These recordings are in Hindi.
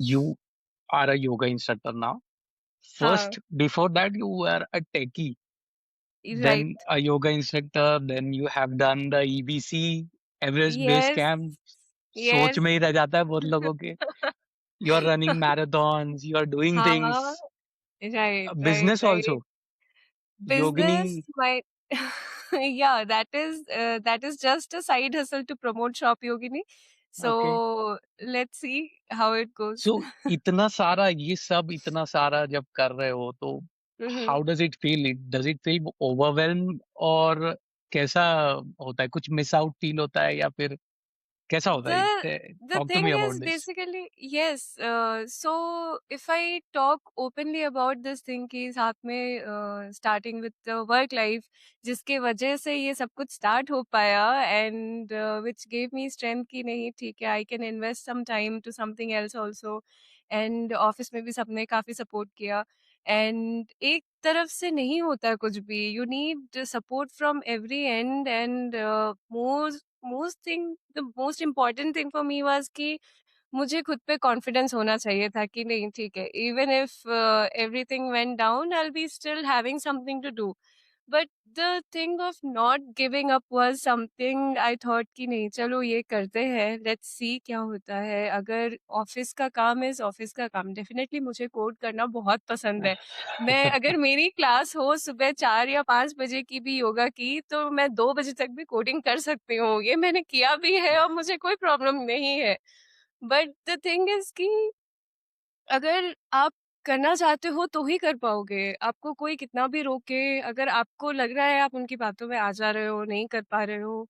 You are a yoga instructor now. हाँ, First, before that, you were a techie, then right. a yoga instructor, then you have done the EBC, Everest Base yes, Camp. सोच यस। में ही रह जाता है बहुत लोगों के. You are running marathons, you are doing हाँ, things. Right, right, Business right. also. Business Yogini. might yeah, that is just a side hustle to promote Shop Yogini. Okay. So let's see how it goes. सो इतना सारा ये सब इतना सारा जब कर रहे हो तो Mhm. How does it feel? It does it feel overwhelm, और कैसा होता है? कुछ मिस आउट फील होता है या फिर कैसा होता है? The the talk to me thing about is this. basically yes. So if I talk openly about this thing कि साथ में starting with the work life जिसके वजह से ये सब कुछ start हो पाया and which gave me strength कि नहीं ठीक है I can invest some time to something else also and office में भी सबने काफी support किया and एक तरफ से नहीं होता कुछ भी you need support from every end and the most important thing for me was कि मुझे खुद पे कॉन्फिडेंस होना चाहिए था कि नहीं ठीक है even if everything went down I will be still having something to do but the thing of not giving up was something I thought कि नहीं चलो ये करते हैं लेट्स सी क्या होता है अगर ऑफिस का काम इज ऑफिस का काम डेफिनेटली मुझे कोड करना बहुत पसंद है मैं अगर मेरी क्लास हो सुबह 4 या 5 बजे की भी योगा की तो मैं 2 बजे तक भी कोडिंग कर सकती हूँ ये मैंने किया भी है और मुझे कोई प्रॉब्लम नहीं है बट द थिंग इज कि अगर आप करना चाहते हो तो ही कर पाओगे। आपको कोई कितना भी रोके, अगर आपको लग रहा है आप उनकी बातों में आ जा रहे हो, नहीं कर पा रहे हो,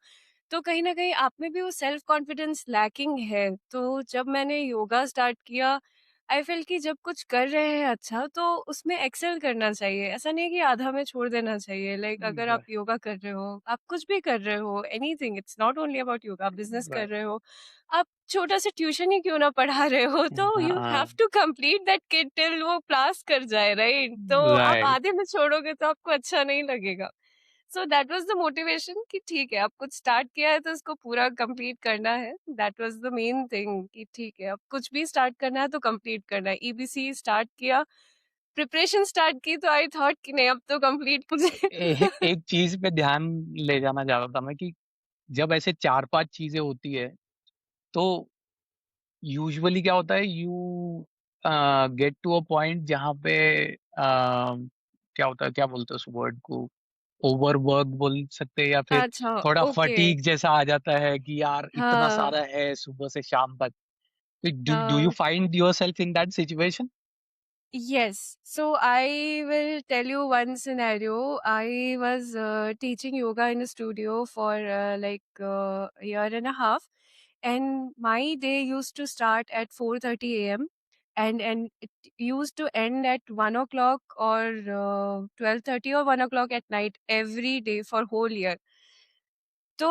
तो कहीं न कहीं आप में भी वो सेल्फ कॉन्फिडेंस लैकिंग है। तो जब मैंने योगा स्टार्ट किया, आई फ़ील कि जब कुछ कर रहे हैं अच्छा तो उसमें एक्सेल करना चाहिए। ऐसा नहीं है कि आधा में छोड़ देना चाहिए। लाइक अगर आप योगा कर रहे हो, आप कुछ भी कर रहे हो, anything it's not only about yoga, business कर रहे हो, आप छोटा-सा ट्यूशन ही क्यों ना पढ़ा रहे हो, तो यू हैव हाँ. To complete that kit till वो पास कर जाए, राइट? तो आप राइट. आधे में छोड़ोगे तो आपको अच्छा नहीं लगेगा। So that was the motivation कि ठीक है, अब कुछ स्टार्ट किया है तो उसको पूरा कंप्लीट करना है। That was the main thing कि ठीक है, अब कुछ भी स्टार्ट करना है तो कंप्लीट करना है। ईबीसी स्टार्ट किया, प्रिपरेशन स्टार्ट की तो आई थॉट कि नहीं अब तो कंप्लीट मुझे एक चीज पे ध्यान ले जाना चाहता था मैं कि जब ऐसे चार पांच चीजें होती है तो यूजुअली क्या होता है, you get to a point जहाँ पे क्या होता है, क्या बोलते हैं उस वर्ड को, ओवरवर्क बोल सकते हैं या फिर अच्छा, थोड़ा ओके। फटीग जैसा आ जाता है कि यार इतना हाँ, सारा है सुबह से शाम तक. डू यू हाँ। Find your self in that situation? Yes. So I will tell you one scenario. I was teaching yoga in a studio for a year and a half, and my day used to start at 4:30 a.m. and it used to end at 1 o'clock or 12:30 or 1 o'clock at night every day for whole year. तो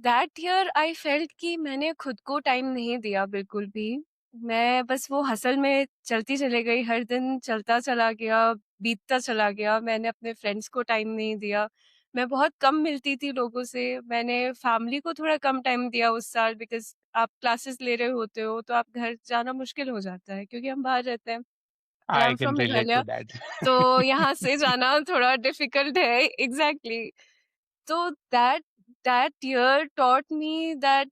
दैट ईयर आई फेल्ट कि मैंने खुद को टाइम नहीं दिया बिल्कुल भी। मैं बस वो हसल में चलती चली गई, हर दिन चलता चला गया, बीतता चला गया। मैंने अपने फ्रेंड्स को टाइम नहीं दिया। मैं बहुत कम मिलती थी लोगों से। मैंने फैमिली को थोड़ा कम टाइम दिया उस साल बिकॉज़ आप क्लासेस ले रहे होते हो, तो आप घर जाना मुश्किल हो जाता है क्योंकि हम बाहर रहते हैं and I I am can from relate to Meghalaya. That. तो यहाँ से जाना थोड़ा डिफिकल्ट है exactly. So that year taught me that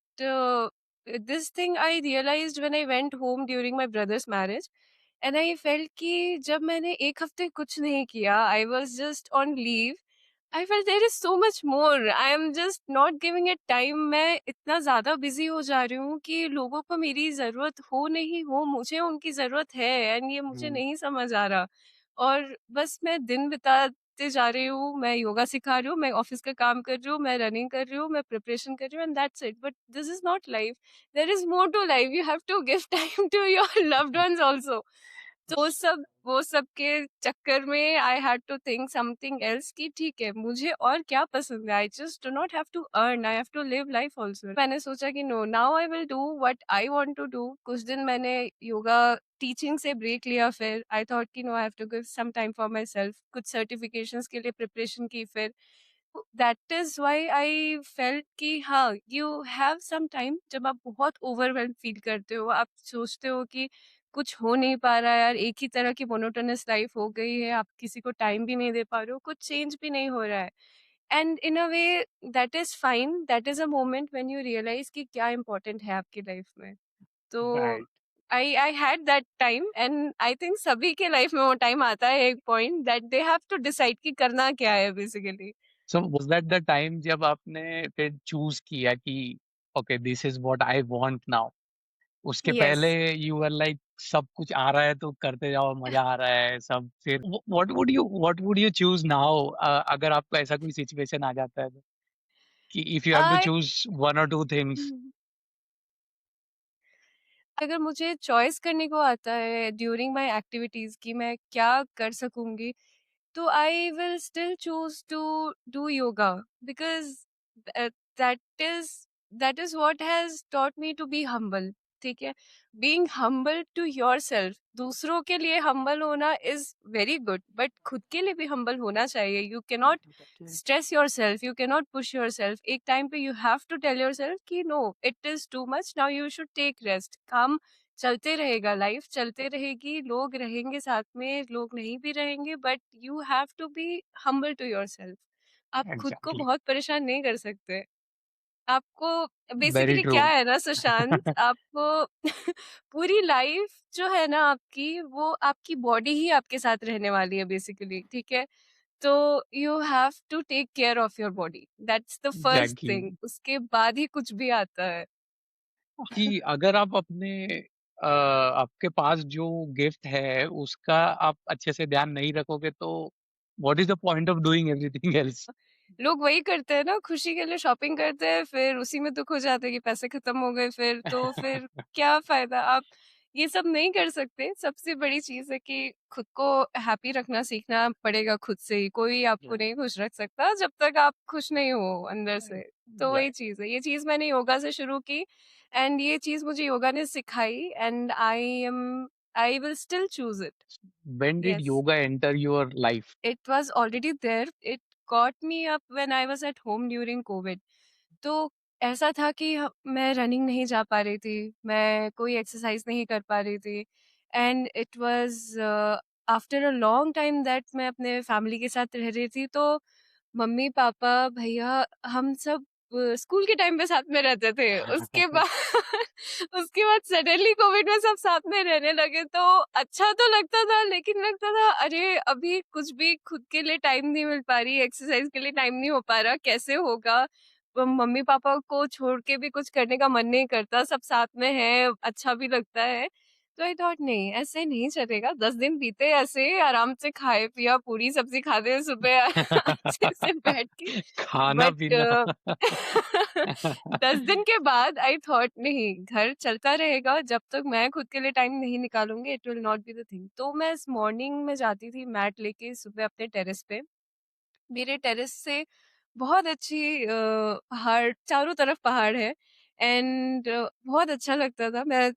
this thing I realized when I went home during my brother's marriage, and I felt कि जब मैंने एक हफ्ते कुछ नहीं किया, I was just on leave. I felt there is so much more. I am just not giving it time. मैं इतना ज़्यादा बिज़ी हो जा रही हूँ कि लोगों को मेरी ज़रूरत हो नहीं हो, मुझे उनकी ज़रूरत है एंड ये मुझे नहीं समझ आ रहा। और बस मैं दिन बिताते जा रही हूँ, मैं योगा सिखा रही हूँ, मैं ऑफ़िस का काम कर रही हूँ, मैं रनिंग कर रही हूँ, मैं प्रिपरेशन कर रही हूँ and that's it. But this is not life. There is more to life. You have to give time to your loved ones also. तो वो सब के चक्कर में I had to think something else कि ठीक है, मुझे और क्या पसंद है? I just do not have to earn, I have to live life also. मैंने सोचा कि no, now I will do what I want to do. कुछ दिन मैंने योगा टीचिंग से ब्रेक लिया फिर आई थॉट कि no I have to give some time for myself. कुछ सर्टिफिकेशंस के लिए प्रिपरेशन की फिर। That is why I felt कि हाँ, यू हैव सम टाइम जब आप बहुत ओवरवेल्म्ड फील करते हो, आप सोचते हो कि कुछ हो नहीं पा रहा है यार, एक ही तरह की मोनोटोनस लाइफ हो गई है, आप किसी को टाइम भी नहीं दे पा रहे हो, कुछ चेंज भी नहीं हो रहा है। And in a way that is fine, that is a moment when you realize कि क्या इम्पोर्टेंट है आपकी लाइफ में। तो right. I had that time, and I think सभी के लाइफ में वो टाइम आता है, एक point that they have to decide कि करना क्या है basically. So was that the time जब आपने फिर चूज किया कि okay this is what I want now? उसके यस। पहले यू वर लाइक सब कुछ आ रहा है तो करते जाओ, मजा आ रहा है सब, फिर what would you choose now? अगर आपको ऐसा कोई सिचुएशन आ जाता है तो, कि if you have to I choose one और टू थिंग्स। अगर मुझे चॉइस करने को आता है ड्यूरिंग माय एक्टिविटीज कि मैं क्या कर सकूंगी, तो I will still choose to do yoga, because that is that is what has taught me to be humble. ठीक है, being humble to yourself, दूसरों के लिए हम्बल होना इज वेरी गुड, बट खुद के लिए भी हम्बल होना चाहिए। You cannot stress yourself, you cannot push yourself. एक टाइम पे you have to tell yourself कि no, it is too much now, you should take rest. काम चलते रहेगा, लाइफ चलते रहेगी, लोग रहेंगे साथ में, लोग नहीं भी रहेंगे, but you have to be humble to yourself. आप खुद को एग्जैक्टली। बहुत परेशान नहीं कर सकते। आपको वेरी बेसिकली ट्रू। क्या है ना सुशांत, आपको पूरी लाइफ जो है ना आपकी, वो आपकी बॉडी ही आपके साथ रहने वाली है बेसिकली। ठीक है, तो you have to take care of your body, that's the first exactly. Thing, उसके बाद ही कुछ भी आता है। कि अगर आप आपके पास जो गिफ्ट है उसका आप अच्छे से ध्यान नहीं रखोगे तो what is the point of doing everything else? लोग वही करते हैं ना, खुशी के लिए शॉपिंग करते हैं, फिर उसी में दुख हो जाता है कि पैसे खत्म हो गए, फिर तो फिर क्या फायदा। आप ये सब नहीं कर सकते। सबसे बड़ी चीज है कि खुद को हैप्पी रखना सीखना पड़ेगा खुद से ही। कोई आपको नहीं खुश रख सकता जब तक आप खुश नहीं हो अंदर से। तो वही राइट। चीज है, ये चीज मैंने योगा से शुरू की, एंड ये चीज मुझे योगा ने सिखाई, and I will still choose it. When did yes, yoga enter your life? it was already there. It caught me up when I was at home during COVID. तो ऐसा था कि मैं रनिंग नहीं जा पा रही थी, मैं कोई एक्सरसाइज नहीं कर पा रही थी, and it was after a long time that मैं अपने फैमिली के साथ रह रही थी। तो मम्मी पापा भैया हम सब स्कूल के टाइम पे साथ में रहते थे। उसके बाद उसके बाद सडनली कोविड में सब साथ में रहने लगे, तो अच्छा तो लगता था, लेकिन लगता था अरे अभी कुछ भी खुद के लिए टाइम नहीं मिल पा रही, एक्सरसाइज के लिए टाइम नहीं हो पा रहा, कैसे होगा। मम्मी पापा को छोड़ के भी कुछ करने का मन नहीं करता, सब साथ में है, अच्छा भी लगता है। तो आई थॉट नहीं, ऐसे नहीं चलेगा, 10 दिन बीते ऐसे आराम से खाए पिया, पूरी सब्जी खाते हैं सुबह अच्छे से बैठ के। खाना बट पीना। 10 दिन के बाद आई थॉट नहीं, घर चलता रहेगा जब तक मैं खुद के लिए टाइम नहीं निकालूंगी, it will not be the thing. तो मैं इस मॉर्निंग में जाती थी मैट लेके सुबह अपने टेरेस पे। मेरे टेरेस से बहुत अच्छी पहाड़, चारों तरफ पहाड़ है, एंड बहुत अच्छा लगता था। मैं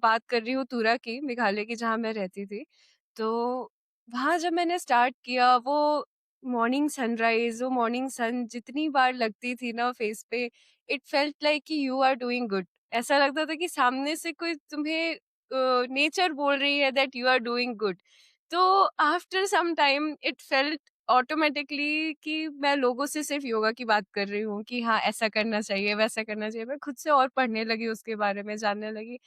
बात कर रही हूँ तुरा की, मेघालय की, जहाँ मैं रहती थी। तो वहाँ जब मैंने स्टार्ट किया, वो मॉर्निंग सनराइज, वो मॉर्निंग सन जितनी बार लगती थी ना फेस पे, इट फेल्ट लाइक कि यू आर डूइंग गुड। ऐसा लगता था कि सामने से कोई तुम्हें, नेचर बोल रही है that you are doing good. तो after some time it felt automatically कि मैं लोगों से सिर्फ योगा की बात कर रही हूँ कि हाँ ऐसा करना चाहिए, वैसा करना चाहिए। मैं खुद से और पढ़ने लगी, उसके बारे में जानने लगी।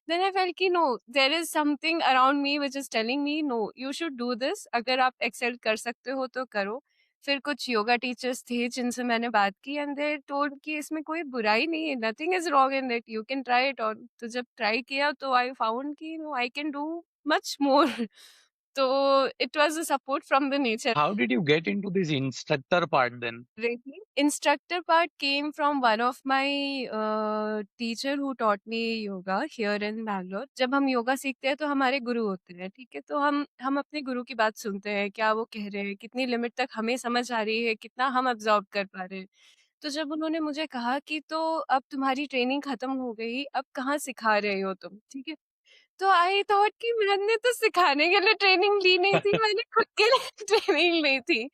देन आई फेल्ट कि no, there is something around me which is telling me no, you should do this. अगर आप एक्सेल कर सकते हो तो करो। फिर कुछ योगा टीचर्स थे जिनसे मैंने बात की, एंड दे टोल्ड कि इसमें कोई बुराई नहीं है, nothing is wrong in it, you can try it on. तो जब ट्राई किया तो आई फाउंड कि no, I can do much more. तो it was a support from the nature. How did you get into this instructor part then? Really? Instructor part came from one of my teacher who taught me yoga here in Bangalore. जब हम योगा सीखते हैं तो हमारे गुरु होते हैं, ठीक है, तो हम अपने गुरु की बात सुनते हैं, क्या वो कह रहे हैं, कितनी लिमिट तक हमें समझ आ रही है, कितना हम अब्जॉर्ब कर पा रहे हैं। तो जब उन्होंने मुझे कहा कि तो अब तुम्हारी ट्रेनिंग खत्म हो गई, अब कहाँ सिखा रहे हो तुम, ठीक है, तो आई थॉट कि मैंने तो सिखाने के लिए ट्रेनिंग ली नहीं थी, मैंने खुद के लिए ट्रेनिंग ली थी।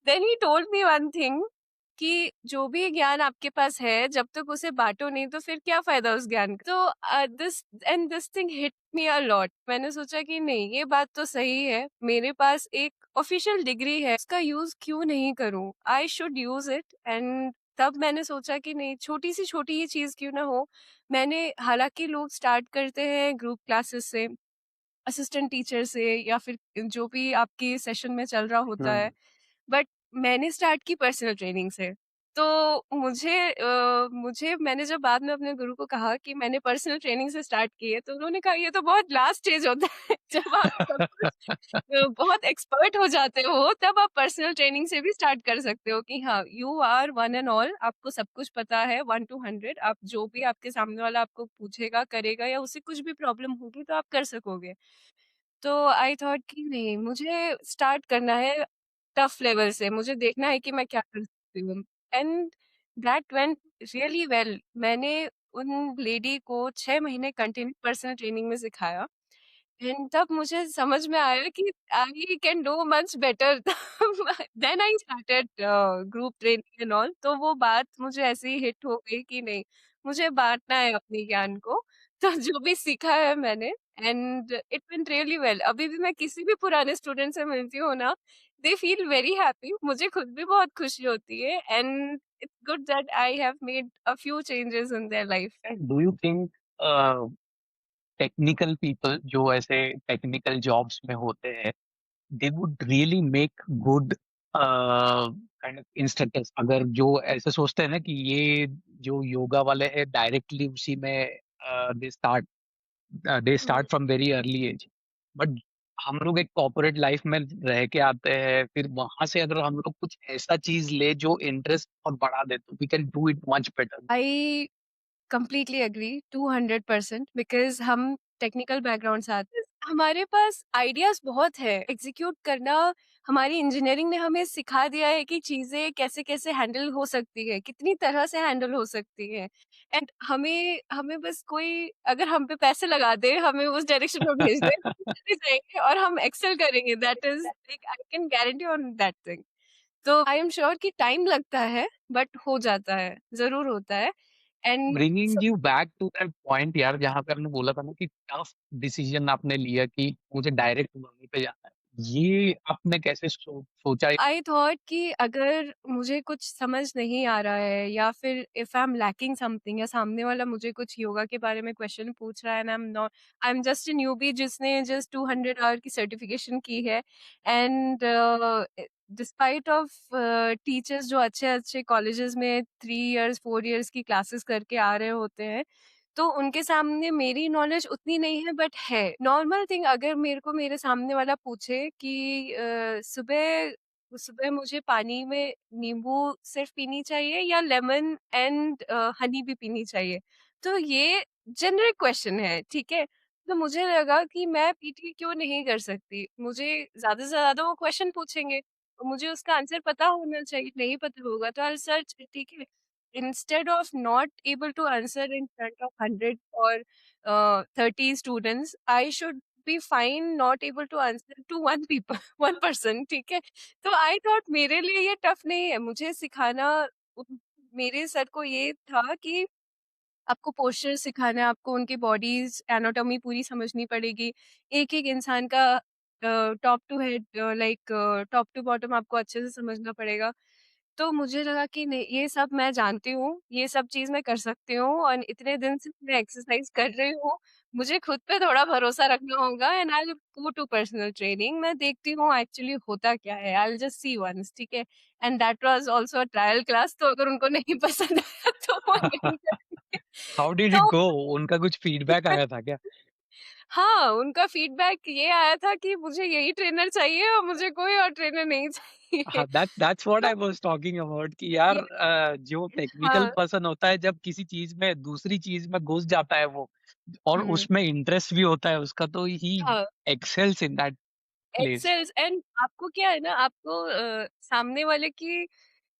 Then he told me one thing कि जो भी ज्ञान आपके पास है, जब तक उसे बाँटो नहीं तो फिर क्या फ़ायदा उस ज्ञान का? तो this thing hit me a lot. मैंने सोचा कि नहीं, ये बात तो सही है। मेरे पास एक ऑफ़िशियल डिग्री है, इसका यूज़ क्यों नहीं करूँ? I should use it. And तब मैंने सोचा कि नहीं, छोटी से छोटी ही चीज़ क्यों ना हो। मैंने हालाँकि लोग स्टार्ट करते हैं ग्रुप क्लासेस से, असिस्टेंट टीचर से, या फिर जो भी आपके सेशन में चल रहा होता है। हम्म। बट मैंने स्टार्ट की पर्सनल ट्रेनिंग से। तो मुझे मैंने जब बाद में अपने गुरु को कहा कि मैंने पर्सनल ट्रेनिंग से स्टार्ट की है, तो उन्होंने कहा ये तो बहुत लास्ट स्टेज होता है जब आप सब कुछ बहुत एक्सपर्ट हो जाते हो, तब आप पर्सनल ट्रेनिंग से भी स्टार्ट कर सकते हो कि हाँ, you are one and all, आपको सब कुछ पता है 1 टू 100, आप जो भी आपके सामने वाला आपको पूछेगा, करेगा या उसे कुछ भी प्रॉब्लम होगी तो आप कर सकोगे। तो आई थॉट कि नहीं, मुझे स्टार्ट करना है टफ लेवल से, मुझे देखना है कि मैं क्या कर सकती हूँ। And that went really well. मैंने उन लेडी को 6 महीने कंटिन्यू पर्सनल ट्रेनिंग में सिखाया। एंड तब मुझे समझ में आया कि I can do much better. Then I started group training and all. तो वो बात मुझे ऐसे ही हिट हो गई कि नहीं, मुझे बाँटना है अपने ज्ञान को। तो जो भी सीखा है मैंने, and it went really well. अभी भी मैं किसी भी पुराने स्टूडेंट से मिलती हूँ ना, दे फील वेरी हैप्पी। मुझे खुद भी बहुत खुशी होती है, and it's good that I have made a few changes in their life. Do you think technical people जो ऐसे टेक्निकल जॉब्स में होते हैं, they would really make good kind of instructors? अगर जो ऐसे सोचते हैं ना कि ये जो योगा वाले हैं डायरेक्टली उसी में दे स्टार्ट दे हुँ। Start from very early age, but हम लोग एक कॉर्पोरेट लाइफ में रह के आते हैं, फिर वहां से अगर हम लोग कुछ ऐसा चीज ले जो इंटरेस्ट और बढ़ा दे तो we can do it much better. I completely agree 200% because हम टेक्निकल बैकग्राउंड से आते हैं। हमारे पास आइडियाज़ बहुत है, एग्ज़ीक्यूट करना हमारी इंजीनियरिंग ने हमें सिखा दिया है कि चीज़ें कैसे-कैसे हैंडल हो सकती है, कितनी तरह से हैंडल हो सकती है। एंड हमें हमें बस कोई अगर हम पे पैसे लगा दे, हमें उस डायरेक्शन में भेज दे, हम चले जाएँगे और हम एक्सेल करेंगे। That is like I can guarantee on that thing. तो आई एम श्योर कि टाइम लगता है, बट हो जाता है, ज़रूर होता है। And bringing you back to that point यार, जहाँ पे आपने बोला था ना कि टफ डिसीजन आपने लिया कि मुझे डायरेक्ट वहीं पे जाना है, ये आपने कैसे सोचा? आई थॉट कि अगर मुझे कुछ समझ नहीं आ रहा है, या फिर if I am lacking something, या सामने वाला मुझे कुछ योगा के बारे में क्वेश्चन पूछ रहा है, and I am just a newbie जिसने जस्ट 200 आवर की सर्टिफिकेशन की है। एंड डिस्पाइट ऑफ टीचर्स जो अच्छे अच्छे कॉलेजेस में 3 इयर्स 4 इयर्स की क्लासेस करके आ रहे होते हैं, तो उनके सामने मेरी नॉलेज उतनी नहीं है, बट है नॉर्मल थिंग। अगर मेरे को मेरे सामने वाला पूछे कि सुबह सुबह मुझे पानी में नींबू सिर्फ पीनी चाहिए या लेमन एंड हनी भी पीनी चाहिए, तो ये जेनरिक क्वेश्चन है, ठीक है। तो मुझे लगा कि मैं पीटी क्यों नहीं कर सकती, मुझे ज्यादा से ज्यादा वो क्वेश्चन पूछेंगे, और मुझे उसका आंसर पता होना चाहिए। नहीं पता होगा तो आई सर्च, ठीक है। instead of not able to answer in front of 100 or 30 students, I should be fine not able to answer to one people, one person, ठीक है। तो आई थॉट मेरे लिए ये टफ नहीं है, मुझे सिखाना मेरे सर को ये था कि आपको पोस्चर सिखाना है, आपको उनकी बॉडीज़ एनाटॉमी पूरी समझनी पड़ेगी। एक-एक इंसान का top to head, like top to bottom आपको अच्छे से समझना पड़ेगा। तो मुझे लगा कि नहीं, ये सब मैं जानती हूँ, ये सब चीज़ मैं कर सकती हूँ, और इतने दिन से मैं एक्सरसाइज़ कर रही हूँ। मुझे खुद पे थोड़ा भरोसा रखना होगा, and I will go to personal training. मैं देखती हूँ एक्चुअली होता क्या है। I will just see once, ठीक है? And that was also a trial class. तो अगर उनको नहीं पसंद आया तो वो नहीं करेंगे। हाउ डिड इट तो गो? उनका कुछ फीडबैक आया था क्या? हाँ, उनका फीडबैक ये आया था कि मुझे यही ट्रेनर चाहिए और मुझे कोई और ट्रेनर नहीं चाहिए। हाँ, दैट्स व्हाट तो आई वाज टॉकिंग अबाउट कि यार ये जो टेक्निकल हाँ, पर्सन होता है, जब किसी चीज में दूसरी चीज में घुस जाता है वो, और हुँ, उसमें इंटरेस्ट भी होता है उसका, तो ही हाँ, एक्सेल्स इन दैट प्लेस। एक्सेल्स। एंड आपको क्या है ना, आपको सामने वाले की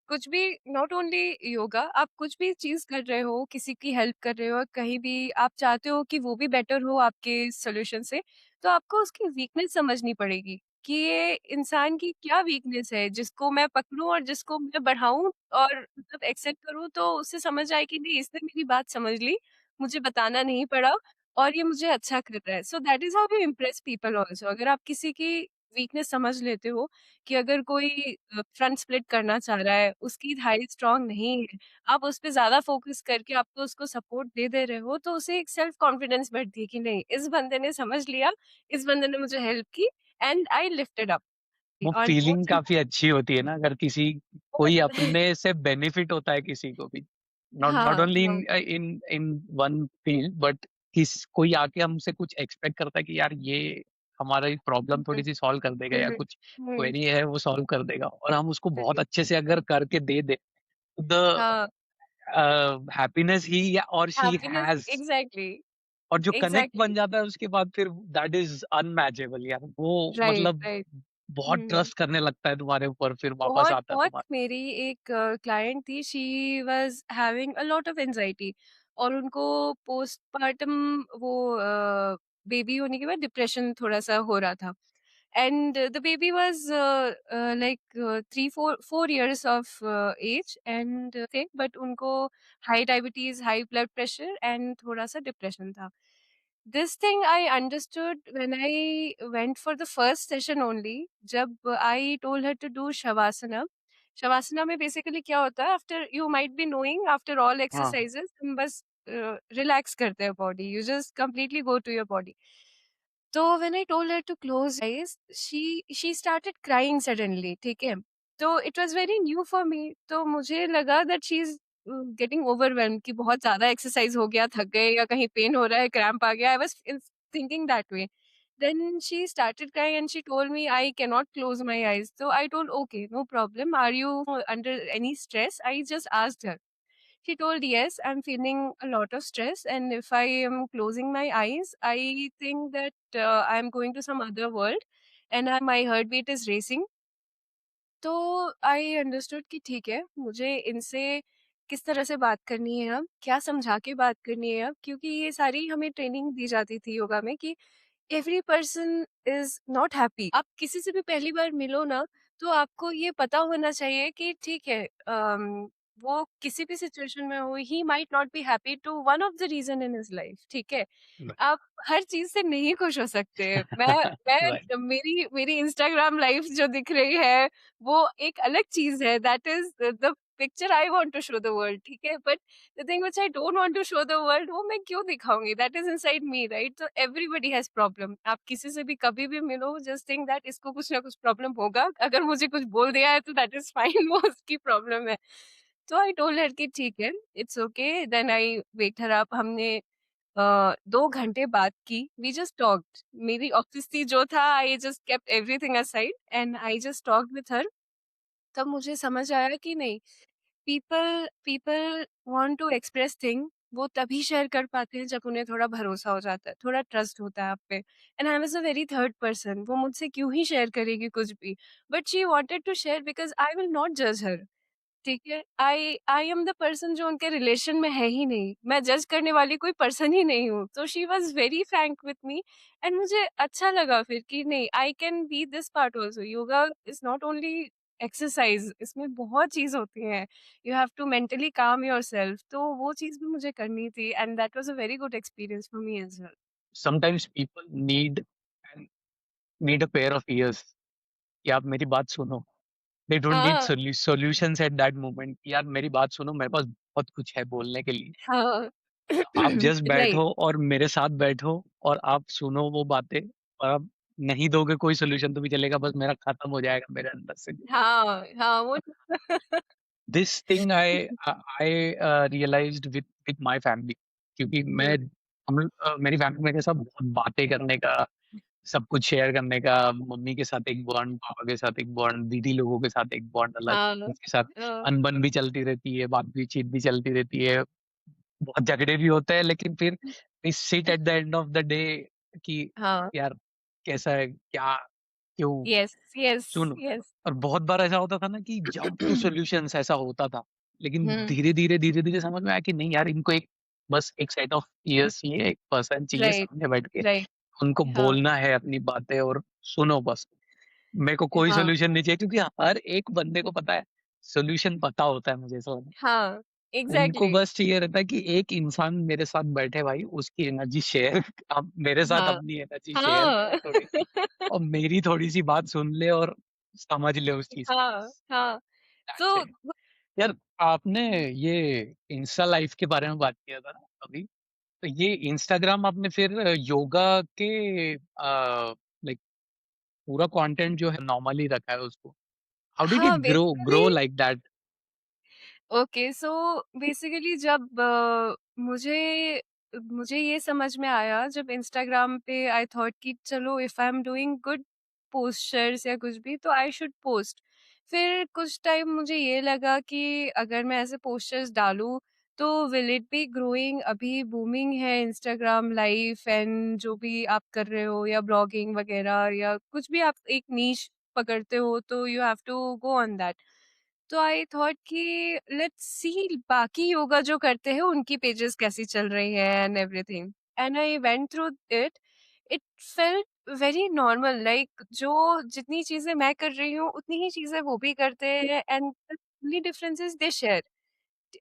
कुछ भी, नॉट ओनली योगा, आप कुछ भी चीज़ कर रहे हो, किसी की हेल्प कर रहे हो, कहीं भी आप चाहते हो कि वो भी बेटर हो आपके सॉल्यूशन से, तो आपको उसकी वीकनेस समझनी पड़ेगी कि ये इंसान की क्या वीकनेस है जिसको मैं पकड़ूँ और जिसको मैं बढ़ाऊँ और मतलब एक्सेप्ट करूँ तो उससे समझ आए कि नहीं इसने मेरी बात समझ ली, मुझे बताना नहीं पड़ा और ये मुझे अच्छा कर रहा है। So that is how you impress people also. अगर आप किसी की वीकनेस समझ लेते हो कि अगर कोई फ्रंट स्प्लिट करना चाह रहा है, उसकी थाई स्ट्रॉन्ग नहीं है, आप उस पे ज़्यादा फ़ोकस करके आप तो उसको सपोर्ट दे रहे हो, तो उसे एक सेल्फ कॉन्फिडेंस बढ़ती है कि नहीं, इस बंदे ने समझ लिया, इस बंदे ने मुझे हेल्प की एंड आई लिफ्टेड अप। वो और वो फीलिंग चीज़ काफ़ी अच्छी होती है ना, अगर किसी कोई बहुत अपने से बेनिफिट होता है किसी को भी। नॉट नॉट हाँ, ओनली हाँ, इन इन वन फील्ड, बट कोई आके हमसे कुछ एक्सपेक्ट करता है कि यार ये हमारी प्रॉब्लम हुँ, थोड़ी-सी सॉल्व कर देगा, या हुँ, कुछ हुँ, क्वेरी है वो सॉल्व कर देगा, और हम उसको बहुत राइट, अच्छे से अगर करके दे दें, द हाँ, हैप्पीनेस ही या और शी हैप्पीनेस हैज़, एग्ज़ैक्टली, और जो कनेक्ट बन एग्ज़ैक्टली, जाता है उसके बाद, फिर दैट इज़ अनमैचेबल यार। वो राइट, मतलब राइट। बहुत हुँ। ट्रस्ट करने लगता है तुम्हारे ऊपर, फिर वापस बहुत आता है बहुत तुम्हारे। मेरी एक क्लाइंट थी, she was having a lot of anxiety और उनको पोस्टपार्टम वो बेबी होने के बाद डिप्रेशन थोड़ा सा हो रहा था and the baby was like 3 4 4 years of age and थे बट उनको high diabetes high blood pressure and थोड़ा सा डिप्रेशन था. This thing I understood when I went for the first session only, जब I told her to do Shavasana. Shavasana में basically क्या होता है, after you might be knowing, after all हाँ, exercises, हम बस relax करते हैं body. You just completely go to your body. तो when I told her to close her eyes, she started crying suddenly, ठीक है? तो it was very new for me. तो मुझे लगा that she is getting overwhelmed कि बहुत ज़्यादा एक्सरसाइज हो गया, थक गए या कहीं पेन हो रहा है, क्रैम्प आ गया. I was thinking that way. Then she started crying and she told me I cannot close my eyes. So I told okay, no problem. Are you under any stress? I just asked her. She told, yes, I'm feeling a lot of stress. And if I am closing my eyes, I think that I'm going to some other world and my heartbeat is racing. तो आई अंडरस्टूड कि ठीक है, मुझे इनसे किस तरह से बात करनी है अब, क्या समझा के बात करनी है अब, क्योंकि ये सारी हमें ट्रेनिंग दी जाती थी योगा में कि every person is not happy. आप किसी से भी पहली बार मिलो ना, तो आपको ये पता होना चाहिए कि ठीक है, वो किसी भी सिचुएशन में हो, he might not be happy to one of the reason in his life. ठीक है, आप हर चीज से नहीं खुश हो सकते. राइट। मैं मेरी मेरी इंस्टाग्राम लाइफ जो दिख रही है वो एक अलग चीज है. That is the picture I want to show the world. ठीक है, but the thing which I don't want to show the world वो मैं क्यों दिखाऊंगी. That is inside me, right? तो एवरीबॉडी हैज प्रॉब्लम. आप किसी से भी कभी भी मिलो, जस्ट थिंक दैट इसको कुछ ना कुछ प्रॉब्लम होगा. अगर मुझे कुछ बोल दिया है तो दैट इज फाइन. वो उसकी प्रॉब्लम है. तो आई टोल्ड हर कि ठीक है, it's okay. Then I waked her up. हमने 2 घंटे बात की. We just talked. मेरी ऑफिस थी जो था, I just kept everything aside and I just talked with her. तब मुझे समझ आया कि नहीं, people people want to express thing. वो तभी शेयर कर पाते हैं जब उन्हें थोड़ा भरोसा हो जाता है, थोड़ा ट्रस्ट होता है आप पे. And I was a very third person. वो मुझसे क्यों ही शेयर करेगी कुछ भी, but she wanted to share because I will not जज हर. ठीक है, I I am the person जो उनके रिलेशन में है ही नहीं. मैं जज करने वाली कोई पर्सन ही नहीं हूँ. तो she was very frank with me and मुझे अच्छा लगा फिर कि नहीं, I can be this part also. Yoga is not only exercise, इसमें बहुत चीज होती है. You have to mentally calm yourself. तो वो चीज भी मुझे करनी थी and that was a very good experience for me as well. Sometimes people need a pair of ears, कि आप मेरी बात सुनो। दे डोंट नीड हाँ, सॉल्यूशंस एट दैट मोमेंट, यार मेरी बात सुनो, मेरे पास बहुत कुछ है बोलने के लिए। हाँ. आप जस्ट राइट. बैठो और मेरे साथ बैठो, और आप सुनो वो बातें, और आप नहीं दोगे कोई सोल्यूशन तो भी चलेगा, बस मेरा खत्म हो जाएगा मेरे अंदर से। हाँ, हाँ, वो this thing I I realized with my family, क्योंकि हम्म, मेरी फैमिली मेरे साथ बहुत बातें करने का, सब कुछ शेयर करने का, मम्मी के साथ एक बॉन्ड, पापा के साथ एक बॉन्ड, दीदी लोगों के साथ एक बॉन्ड अलग, हाँ, उनके साथ अनबन भी चलती रहती है, बातचीत भी चलती रहती है, बहुत झगड़े भी होते हैं, लेकिन फिर we sit at the end of the day कि हाँ. यार कैसा है, क्या, क्यों, यस, यस, सुनो। यस. और बहुत बार ऐसा होता था ना कि जंप टू सॉल्यूशंस ऐसा होता था, लेकिन हुँ, धीरे धीरे समझ में आया कि नहीं यार, इनको एक, बस एक सेट ऑफ ईयर्स चाहिए, एक पर्सन चाहिए राइट, सामने बैठ के, राइट. उनको हाँ, बोलना है अपनी बातें, और सुनो बस। मेरे को कोई हाँ, सॉल्यूशन नहीं चाहिए, क्योंकि हर एक बंदे को पता है, सॉल्यूशन पता होता है, मुझे ऐसा लगता है। हाँ, उनको एग्ज़ैक्टली। बस चाहिए रहता है कि एक इंसान मेरे साथ बैठे भाई, उसकी एनर्जी शेयर अब मेरे साथ हाँ, अपनी एनर्जी शेयर करे हाँ। थोड़ी सी, और मेरी थोड़ी सी बात सुन ले और समझ ले उस चीज को। हाँ, हाँ। That's तो it। यार, आपने ये इंस्टा लाइफ के बारे में बात किया था ना अभी, तो ये इंस्टाग्राम आपने फिर योगा के लाइक पूरा कंटेंट जो है नॉर्मली रखा है उसको, हाउ डिड हाँ, it grow basically like that? Okay, so basically जब मुझे मुझे ये समझ में आया जब इंस्टाग्राम पे आई थॉट कि चलो if I am doing good postures या कुछ भी तो आई शुड पोस्ट। फिर कुछ टाइम मुझे ये लगा कि अगर मैं ऐसे पोस्चर्स डालूं तो विल इट बी ग्रोइंग, अभी बूमिंग है इंस्टाग्राम लाइफ एंड जो भी आप कर रहे हो या ब्लॉगिंग वगैरह या कुछ भी आप एक नीश पकड़ते हो तो you have to go on that. तो आई थॉट कि लेट्स सी बाकी योगा जो करते हैं उनकी पेजेस कैसी चल रही है and everything, and I went through it. It felt very normal, like जो जितनी चीजें मैं कर रही हूँ उतनी ही चीजें वो भी करते हैं and the only difference is they share.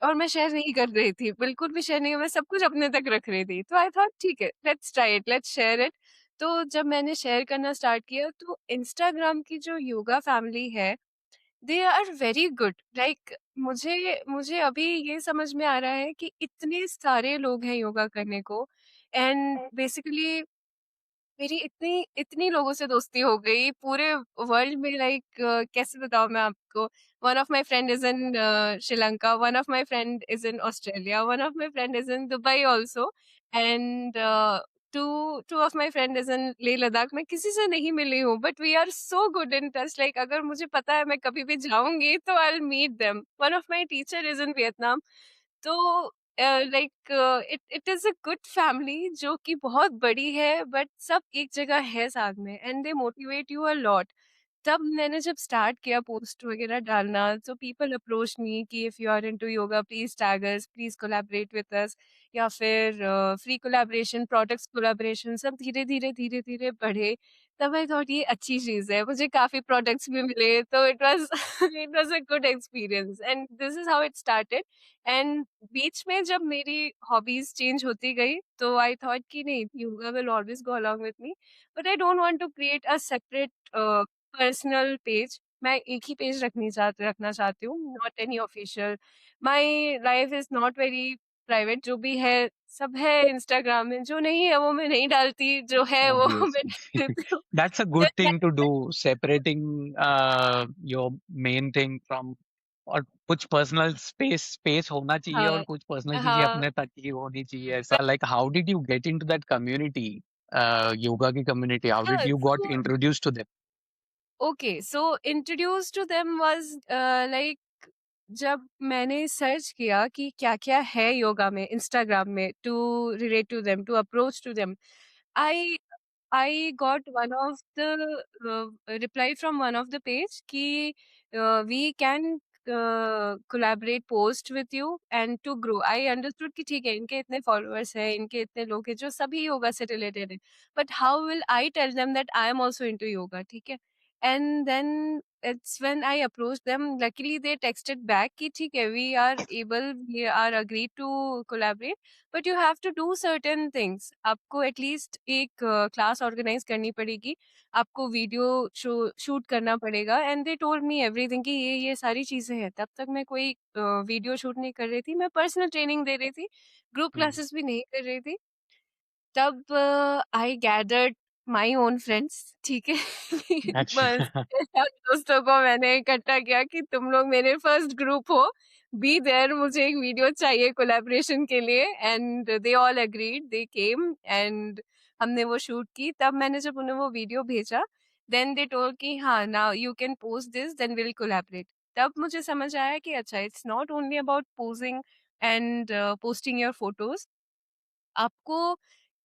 और मैं शेयर नहीं कर रही थी, बिल्कुल भी शेयर नहीं, मैं सब कुछ अपने तक रख रही थी। तो आई थॉट ठीक है, let's try it, let's share it. तो जब मैंने शेयर करना स्टार्ट किया तो इंस्टाग्राम की जो योगा फैमिली है they are very good, like मुझे मुझे अभी ये समझ में आ रहा है कि इतने सारे लोग हैं योगा करने को एंड बेसिकली मेरी इतनी इतनी लोगों से दोस्ती हो गई पूरे वर्ल्ड में, लाइक कैसे बताऊँ मैं आपको। One of my friend is in Sri Lanka, one of my friend is in Australia, one of my friend is in Dubai also and two two of my friend is in Leh Ladakh. मैं किसी से नहीं मिली हूँ but we are so good in touch, like अगर मुझे पता है मैं कभी भी जाऊँगी तो I will meet them. One of my teacher is in Vietnam. तो like it it is a good family जो कि बहुत बड़ी है बट सब एक जगह है साथ में and they motivate you a lot. तब मैंने जब स्टार्ट किया पोस्ट वगैरह डालना तो पीपल अप्रोच मी कि if you are into yoga please tag us, please collaborate with us, या फिर फ्री कोलैबोरेशन, प्रोडक्ट्स कोलैबोरेशन, सब धीरे धीरे बढ़े। तब आई थॉट ये अच्छी चीज है, मुझे काफी प्रोडक्ट्स भी मिले तो it was it was a good experience and this is how it started. And बीच में जब मेरी हॉबीज चेंज होती गई तो आई थॉट कि नहीं, yoga will always go along with me, but I don't want to create a separate personal page. मैं एक ही पेज रखना चाहती हूँ, not any official. My life is not very private, जो भी है सब है इंस्टाग्राम में, जो नहीं है वो मैं नहीं डालती, जो है वो मैं Obviously, डाल देती हूँ। that's a good thing to do, separating your main thing from, और कुछ पर्सनल स्पेस होना चाहिए, और हाँ, कुछ पर्सनल चीजें हाँ। अपने तक ही होनी चाहिए, ऐसा। Like how did you get into that community, yoga की कम्युनिटी, हाउ डिड हाँ, you got so introduced to them? okay, so introduced to them was like जब मैंने सर्च किया कि क्या-क्या है योगा में, इंस्टाग्राम में, to relate to them, to approach to them, I I got one of the reply from one of the page कि we can collaborate post with you and to grow. I understood कि ठीक है, इनके इतने followers हैं, इनके इतने लोग हैं जो सभी योगा से related हैं, but how will I tell them that I am also into yoga, ठीक है? And then it's when I approached them, luckily they texted back कि ठीक है, we are agreed to collaborate, but you have to do certain things. आपको एटलीस्ट एक क्लास ऑर्गेनाइज करनी पड़ेगी, आपको वीडियो शूट करना पड़ेगा and they told me everything कि ये सारी चीज़ें हैं। तब तक मैं कोई वीडियो शूट नहीं कर रही थी, मैं पर्सनल ट्रेनिंग दे रही थी, ग्रुप क्लासेस भी नहीं कर रही थी। तब I gathered my own friends, ठीक है? बस अच्छा। सब दोस्तों को मैंने इकट्ठा किया कि तुम लोग मेरे फर्स्ट ग्रुप हो, बी देयर, मुझे एक वीडियो चाहिए कोलैबोरेशन के लिए and they all agreed, they came and हमने वो शूट की। तब मैंने जब उन्हें वो वीडियो भेजा, देन दे टोल्ड कि हाँ, now you can post this then we will collaborate. तब मुझे समझ आया कि अच्छा, it's not only about posing and posting your photos, आपको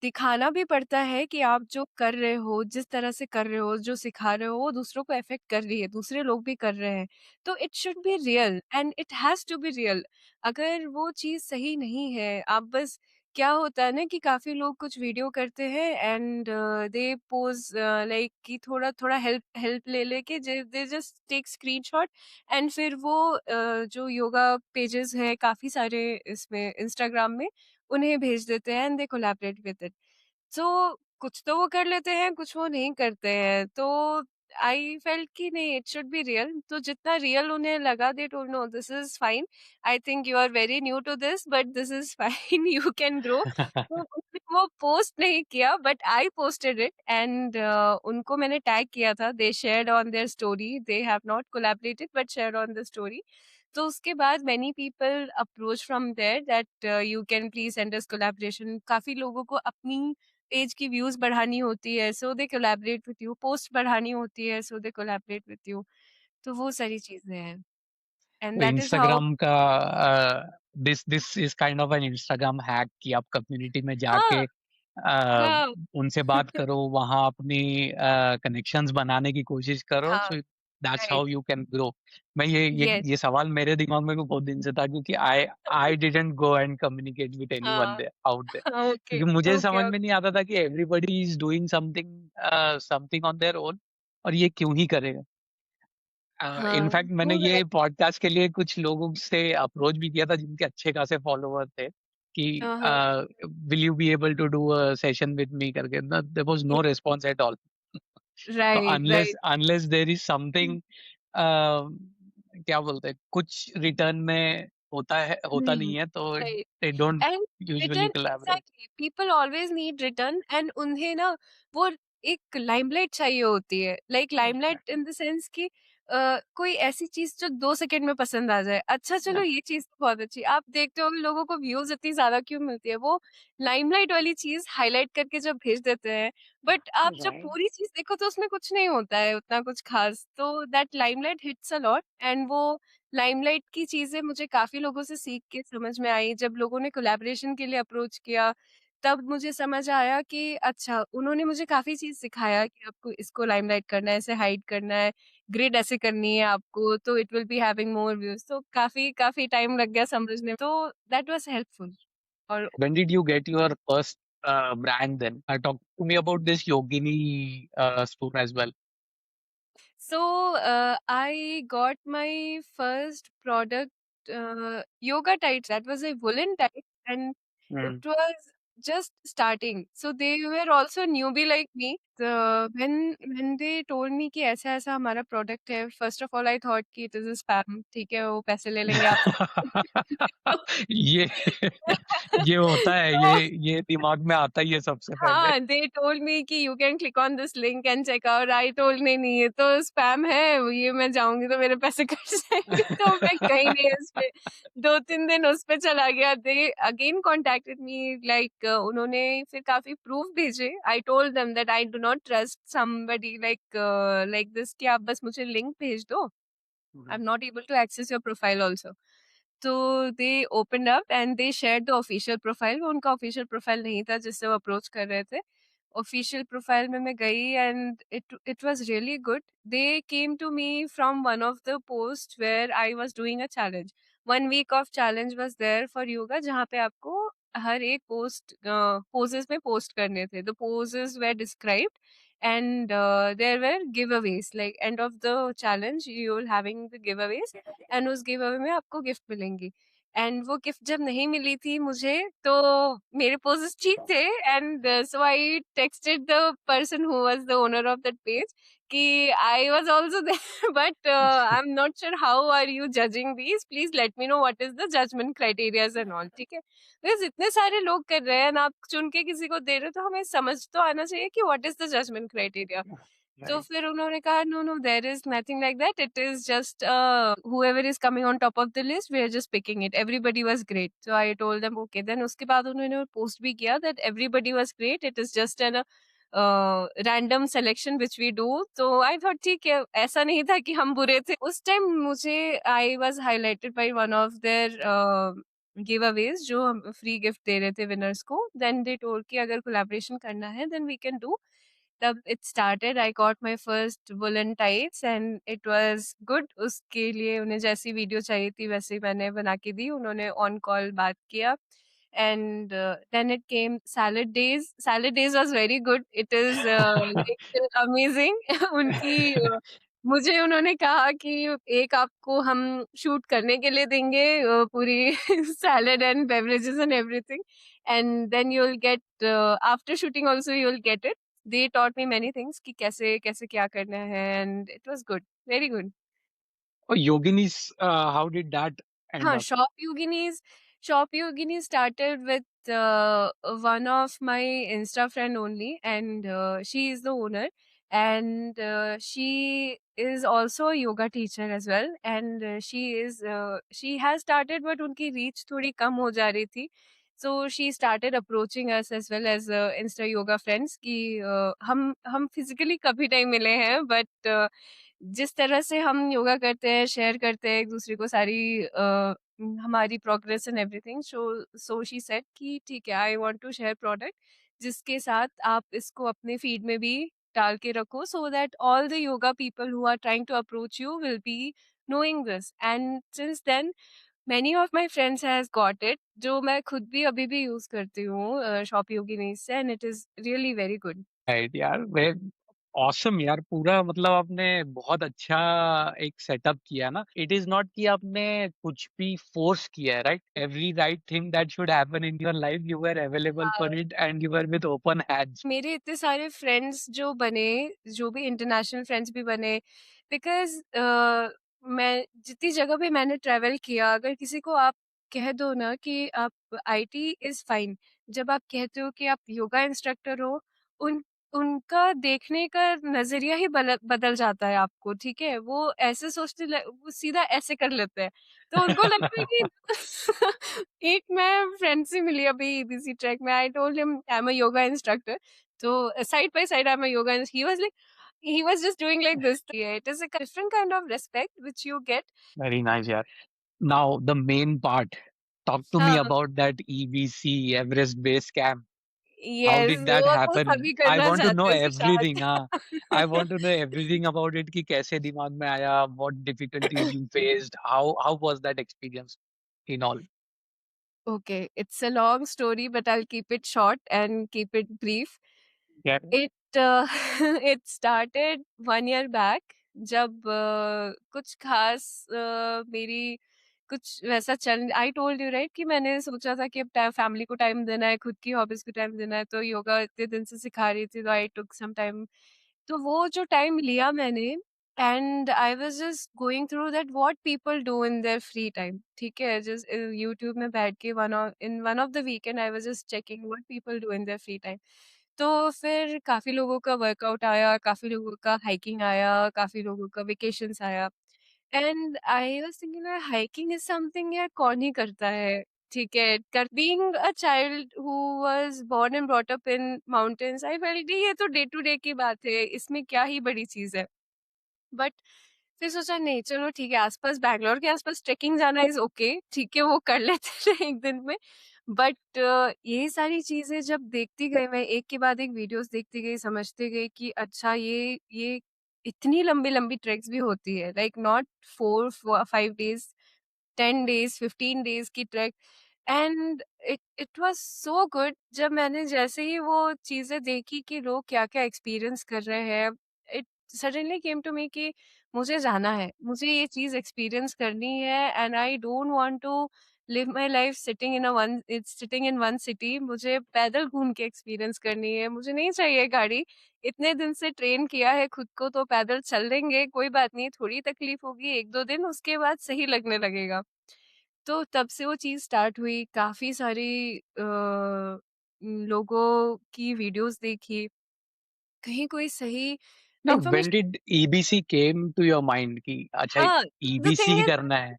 दिखाना भी पड़ता है कि आप जो कर रहे हो, जिस तरह से कर रहे हो, जो सिखा रहे हो, वो दूसरों को अफ़ेक्ट कर रही है, दूसरे लोग भी कर रहे हैं। तो it should be real and it has to be real. अगर वो चीज़ सही नहीं है, आप बस क्या होता है ना कि काफ़ी लोग कुछ वीडियो करते हैं एंड दे पोज़ लाइक कि थोड़ा-थोड़ा हेल्प हेल्प ले लेके they just take screenshot and फिर वो जो योगा पेजेज़ हैं काफ़ी सारे इसमें इंस्टाग्राम में, उन्हें भेज देते हैं and they collaborate with it. So कुछ तो वो कर लेते हैं, कुछ वो नहीं करते हैं। तो आई फेल्ट कि नहीं इट शुड बी रियल, तो जितना रियल उन्हें लगा they told no this is fine. I think you are very new to this but this is fine you can grow. तो उसने वो पोस्ट नहीं किया but I posted it and उनको मैंने टैग किया था। They shared on their story, they have not collaborated but shared on the story. तो उसके बाद many people approach from there that you can please send us collaboration. काफ़ी लोगों को अपनी पेज की व्यूज़ बढ़ानी होती है, सो दे कोलैबोरेट विथ यू, पोस्ट बढ़ानी होती है, सो दे कोलैबोरेट विथ यू। तो वो सारी चीज़ें हैं एंड तो दैट इज़ हाउ। इंस्टाग्राम का this this is kind of an Instagram hack कि आप कम्युनिटी में हाँ, जाके अ, हाँ। उनसे बात करो, वहाँ अपनी कनेक्शंस बनाने की कोशिश करो, हाँ, so that's how right, you can grow. मैं ये येस, ये सवाल मेरे दिमाग में भी बहुत दिन से था, क्योंकि I I didn't go and communicate with anyone हाँ, देयर आउट देयर, ओके, क्योंकि मुझे ओके, समझ ओके, में नहीं आता था कि everybody is doing something on their own, और ये क्यों ही करेगा। हाँ, इनफैक्ट मैंने वो ये राइट, पॉडकास्ट के लिए कुछ लोगों से अप्रोच भी किया था जिनके अच्छे खासे फॉलोवर थे कि हाँ, will you be able to do a session with me करके, there was no response at all. तो right, unless right, unless there is something, क्या बोलते हैं, कुछ रिटर्न में होता हुँ, नहीं है, तो right. They don't and usually return collaborate. Exactly people always need return and उन्हें ना वो एक लाइमलाइट चाहिए होती है। Like limelight in the sense कि कोई ऐसी चीज़ जो 2 सेकंड में पसंद आ जाए। अच्छा चलो ये चीज़ तो बहुत अच्छी। आप देखते होंगे लोगों को व्यूज़ इतनी ज़्यादा क्यों मिलती है? वो लाइमलाइट वाली चीज़ हाइलाइट करके जब भेज देते हैं, बट आप जब राइट। पूरी चीज़ देखो तो उसमें कुछ नहीं होता है उतना कुछ ख़ास। तो that limelight hits a lot and वो लाइमलाइट की चीज़ें मुझे काफ़ी लोगों से सीख के समझ में आई। जब लोगों ने कोलैबोरेशन के लिए अप्रोच किया, तब मुझे समझ आया कि अच्छा, उन्होंने मुझे काफ़ी चीज़ सिखाया कि आपको इसको लाइमलाइट करना है, ऐसे हाइड करना है, ग्रिड ऐसे करनी है आपको, तो it will be having more views. तो काफ़ी काफ़ी टाइम लग गया समझने में, तो दैट वाज़ हेल्पफुल। और When did you get your first brand then? Talk to me about this Yogini store as well. so, I got my first product, yoga tights. That was a woolen tights, and it Mm. was just starting. So they were also newbie like me. When they told me कि ऐसा ऐसा हमारा product है, first of all I thought कि it is a spam. ठीक है, वो पैसे ले लेंगे आपसे। ये ये होता है, ये दिमाग में आता ही है सबसे पहले। हाँ, दे टोल्ड मी कि you can click on this link and check out. I told नहीं, नहीं, ये तो स्पैम है, ये मैं जाऊँगी तो मेरे पैसे कट जाएँगे तो मैं गई नहीं उस पे। 2-3 दिन उस पे चला गया। They again contacted me like उन्होंने फिर काफ़ी प्रूफ भेजे। I told them that I do not trust somebody like this कि आप बस मुझे लिंक भेज दो। Mhm. I'm not able to access your profile also. तो they opened up and they shared the official profile। वो उनका official profile नहीं था जिससे वो अप्रोच कर रहे थे। ऑफिशियल प्रोफाइल में मैं गई and it was really good. They came to me from one of the post where I was doing a challenge. 1 week of challenge was there for yoga जहाँ पे आपको हर एक पोजेस में पोस्ट करने थे। The poses were described and there were giveaways like end of the challenge you will having the giveaways and उस गिव अवे में आपको गिफ्ट मिलेंगी। एंड वो गिफ्ट जब नहीं मिली थी मुझे, तो मेरे पोजेस ठीक थे and so I texted the person who was the owner of that page कि I was also there but I am not sure how are you judging these, please let me know what is the judgement criterias and all. ठीक है, बिकॉज इतने सारे लोग कर रहे हैं and आप चुन के किसी को दे रहे हो तो हमें समझ तो आना चाहिए कि what is the judgement criteria. तो Right. फिर उन्होंने कहा no no there is nothing like that, it is just whoever is coming on top of the list we are just picking it, everybody was great। so I told them okay, then उसके बाद उन्होंने पोस्ट भी किया that everybody was great, it is just an random selection which we do. तो आई थॉट ठीक है, ऐसा नहीं था कि हम बुरे थे उस टाइम। मुझे I was highlighted by one of their give Awez जो हम फ्री गिफ्ट दे रहे थे विनर्स को। देन दे टोल्ड कि अगर कोलैबोरेशन करना है देन वी कैन डू। तब it started, I got my first woollen tights and it was good. उसके लिए उन्हें जैसी वीडियो चाहिए थी वैसे ही मैंने बना के दी। उन्होंने ऑन कॉल बात किया and then it came salad days. Salad days was very good. It is like amazing. उनकी मुझे उन्होंने कहा कि एक आपको हम शूट करने के लिए देंगे पूरी salad and beverages and everything, and then you will get after shooting also you will get it. They taught me many things कि कैसे कैसे क्या करना है, and it was good, very good. Oh, Yoginis, how did that end Huh, up? Shop Yoginis started with one of my Insta friend only, and she is the owner, and she is also a yoga teacher as well, and she has started, but उनकी reach थोड़ी कम हो जा रही थी. So she started approaching us as well as Insta yoga friends कि हम physically कभी नहीं मिले हैं, but जिस तरह से हम योगा करते हैं, शेयर करते हैं एक-दूसरे को सारी हमारी progress and everything. So she said कि ठीक है, I want to share product जिसके साथ आप इसको अपने फीड में भी डाल के रखो, so that all the yoga people who are trying to approach you will be knowing this. And since then many of my friends has got it, जो मैं खुद भी अभी भी यूज करती हूँ शॉप योगिनी से, and it is really very good. Right यार, वे ऑसम यार, पूरा मतलब आपने बहुत अच्छा एक सेटअप किया ना. इट इज नॉट कि आपने कुछ भी फोर्स किया है, right? Every right thing that should happen in your life, you were available for it and you were with open hands. मेरे इतने सारे फ्रेंड्स जो बने, जो भी इंटरनेशनल फ्रेंड्स भी बने, बिकॉज़ मैं जितनी जगह पे मैंने ट्रैवल किया, अगर किसी को आप कह दो ना कि आप आईटी इज़ फाइन, जब आप कहते हो कि आप योगा इंस्ट्रक्टर हो, उन उनका देखने का नज़रिया ही बदल जाता है आपको, ठीक है? वो ऐसे सोचने वो सीधा ऐसे कर लेते हैं, तो उनको लगता है कि एक मैं फ्रेंड से मिली अभी ईबीसी ट्रैक में, I told him I am a yoga instructor. So side by side, I'm a yoga, and he was like, he was just doing like this. Yeah, it is a different kind of respect which you get. Very nice यार. Now the main part, talk to me हाँ, about that EBC Everest base camp. How yes, did that वो तो happen? सभी I करना want to know चाहते हैं everything. सुशांत. हाँ, I want to know everything about it कि कैसे दिमाग में आया, what difficulties you faced, how was that experience in all? Okay, it's a long story, but I'll keep it short and keep it brief. Yeah. It it started 1 year back जब कुछ खास मेरी कुछ वैसा चल, आई टोल्ड यू राइट कि मैंने सोचा था कि अब फैमिली को टाइम देना है, खुद की हॉबीज को टाइम देना है, तो योगा इतने दिन से सिखा रही थी, तो आई टुक सम टाइम. तो वो जो टाइम लिया मैंने, and I was just going through that what people do in their free time, ठीक है? जस्ट यूट्यूब में बैठ के one of the weekend I was just checking what people do in their free time. तो फिर काफ़ी लोगों का वर्कआउट आया, काफ़ी लोगों का हाइकिंग आया, काफ़ी लोगों का वेकेशंस आया, एंड आई वाज़ थिंकिंग यार हाइकिंग इज़ समथिंग यार कौन ही करता है, ठीक है? Being a child who was born and brought up in mountains, I felt ये तो डे टू डे की बात है, इसमें क्या ही बड़ी चीज़ है। बट फिर सोचा नहीं चलो ठीक है, आसपास बैंगलोर के आसपास ट्रेकिंग जाना इज ओके, ठीक है, वो कर लेते हैं एक दिन में. बट ये सारी चीजें जब देखती गई, मैं एक के बाद एक वीडियोस देखती गई, समझती गई कि अच्छा ये इतनी लंबी लंबी ट्रैक्स भी होती है, like not 4 5 days, 10 days, 15 days की trek. And it was so good जब मैंने जैसे ही वो चीजें देखी कि लोग क्या क्या एक्सपीरियंस कर रहे हैं. It suddenly came to me कि मुझे जाना है, मुझे ये चीज एक्सपीरियंस करनी है, and I don't want to live my life sitting in one city. मुझे पैदल घूम के एक्सपीरियंस करनी है, मुझे नहीं चाहिए गाड़ी. इतने दिन से ट्रेन किया है खुद को, तो पैदल चल लेंगे, कोई बात नहीं, थोड़ी तकलीफ होगी 1 2 दिन, उसके बाद सही लगने लगेगा. तो तब से वो चीज़ स्टार्ट हुई, काफ़ी सारी लोगों की वीडियोज़ देखी, कहीं कोई सही Now, when information. did EBC came to your mind कि अच्छा हाँ, द EBC थिंग ही इज़ करना है?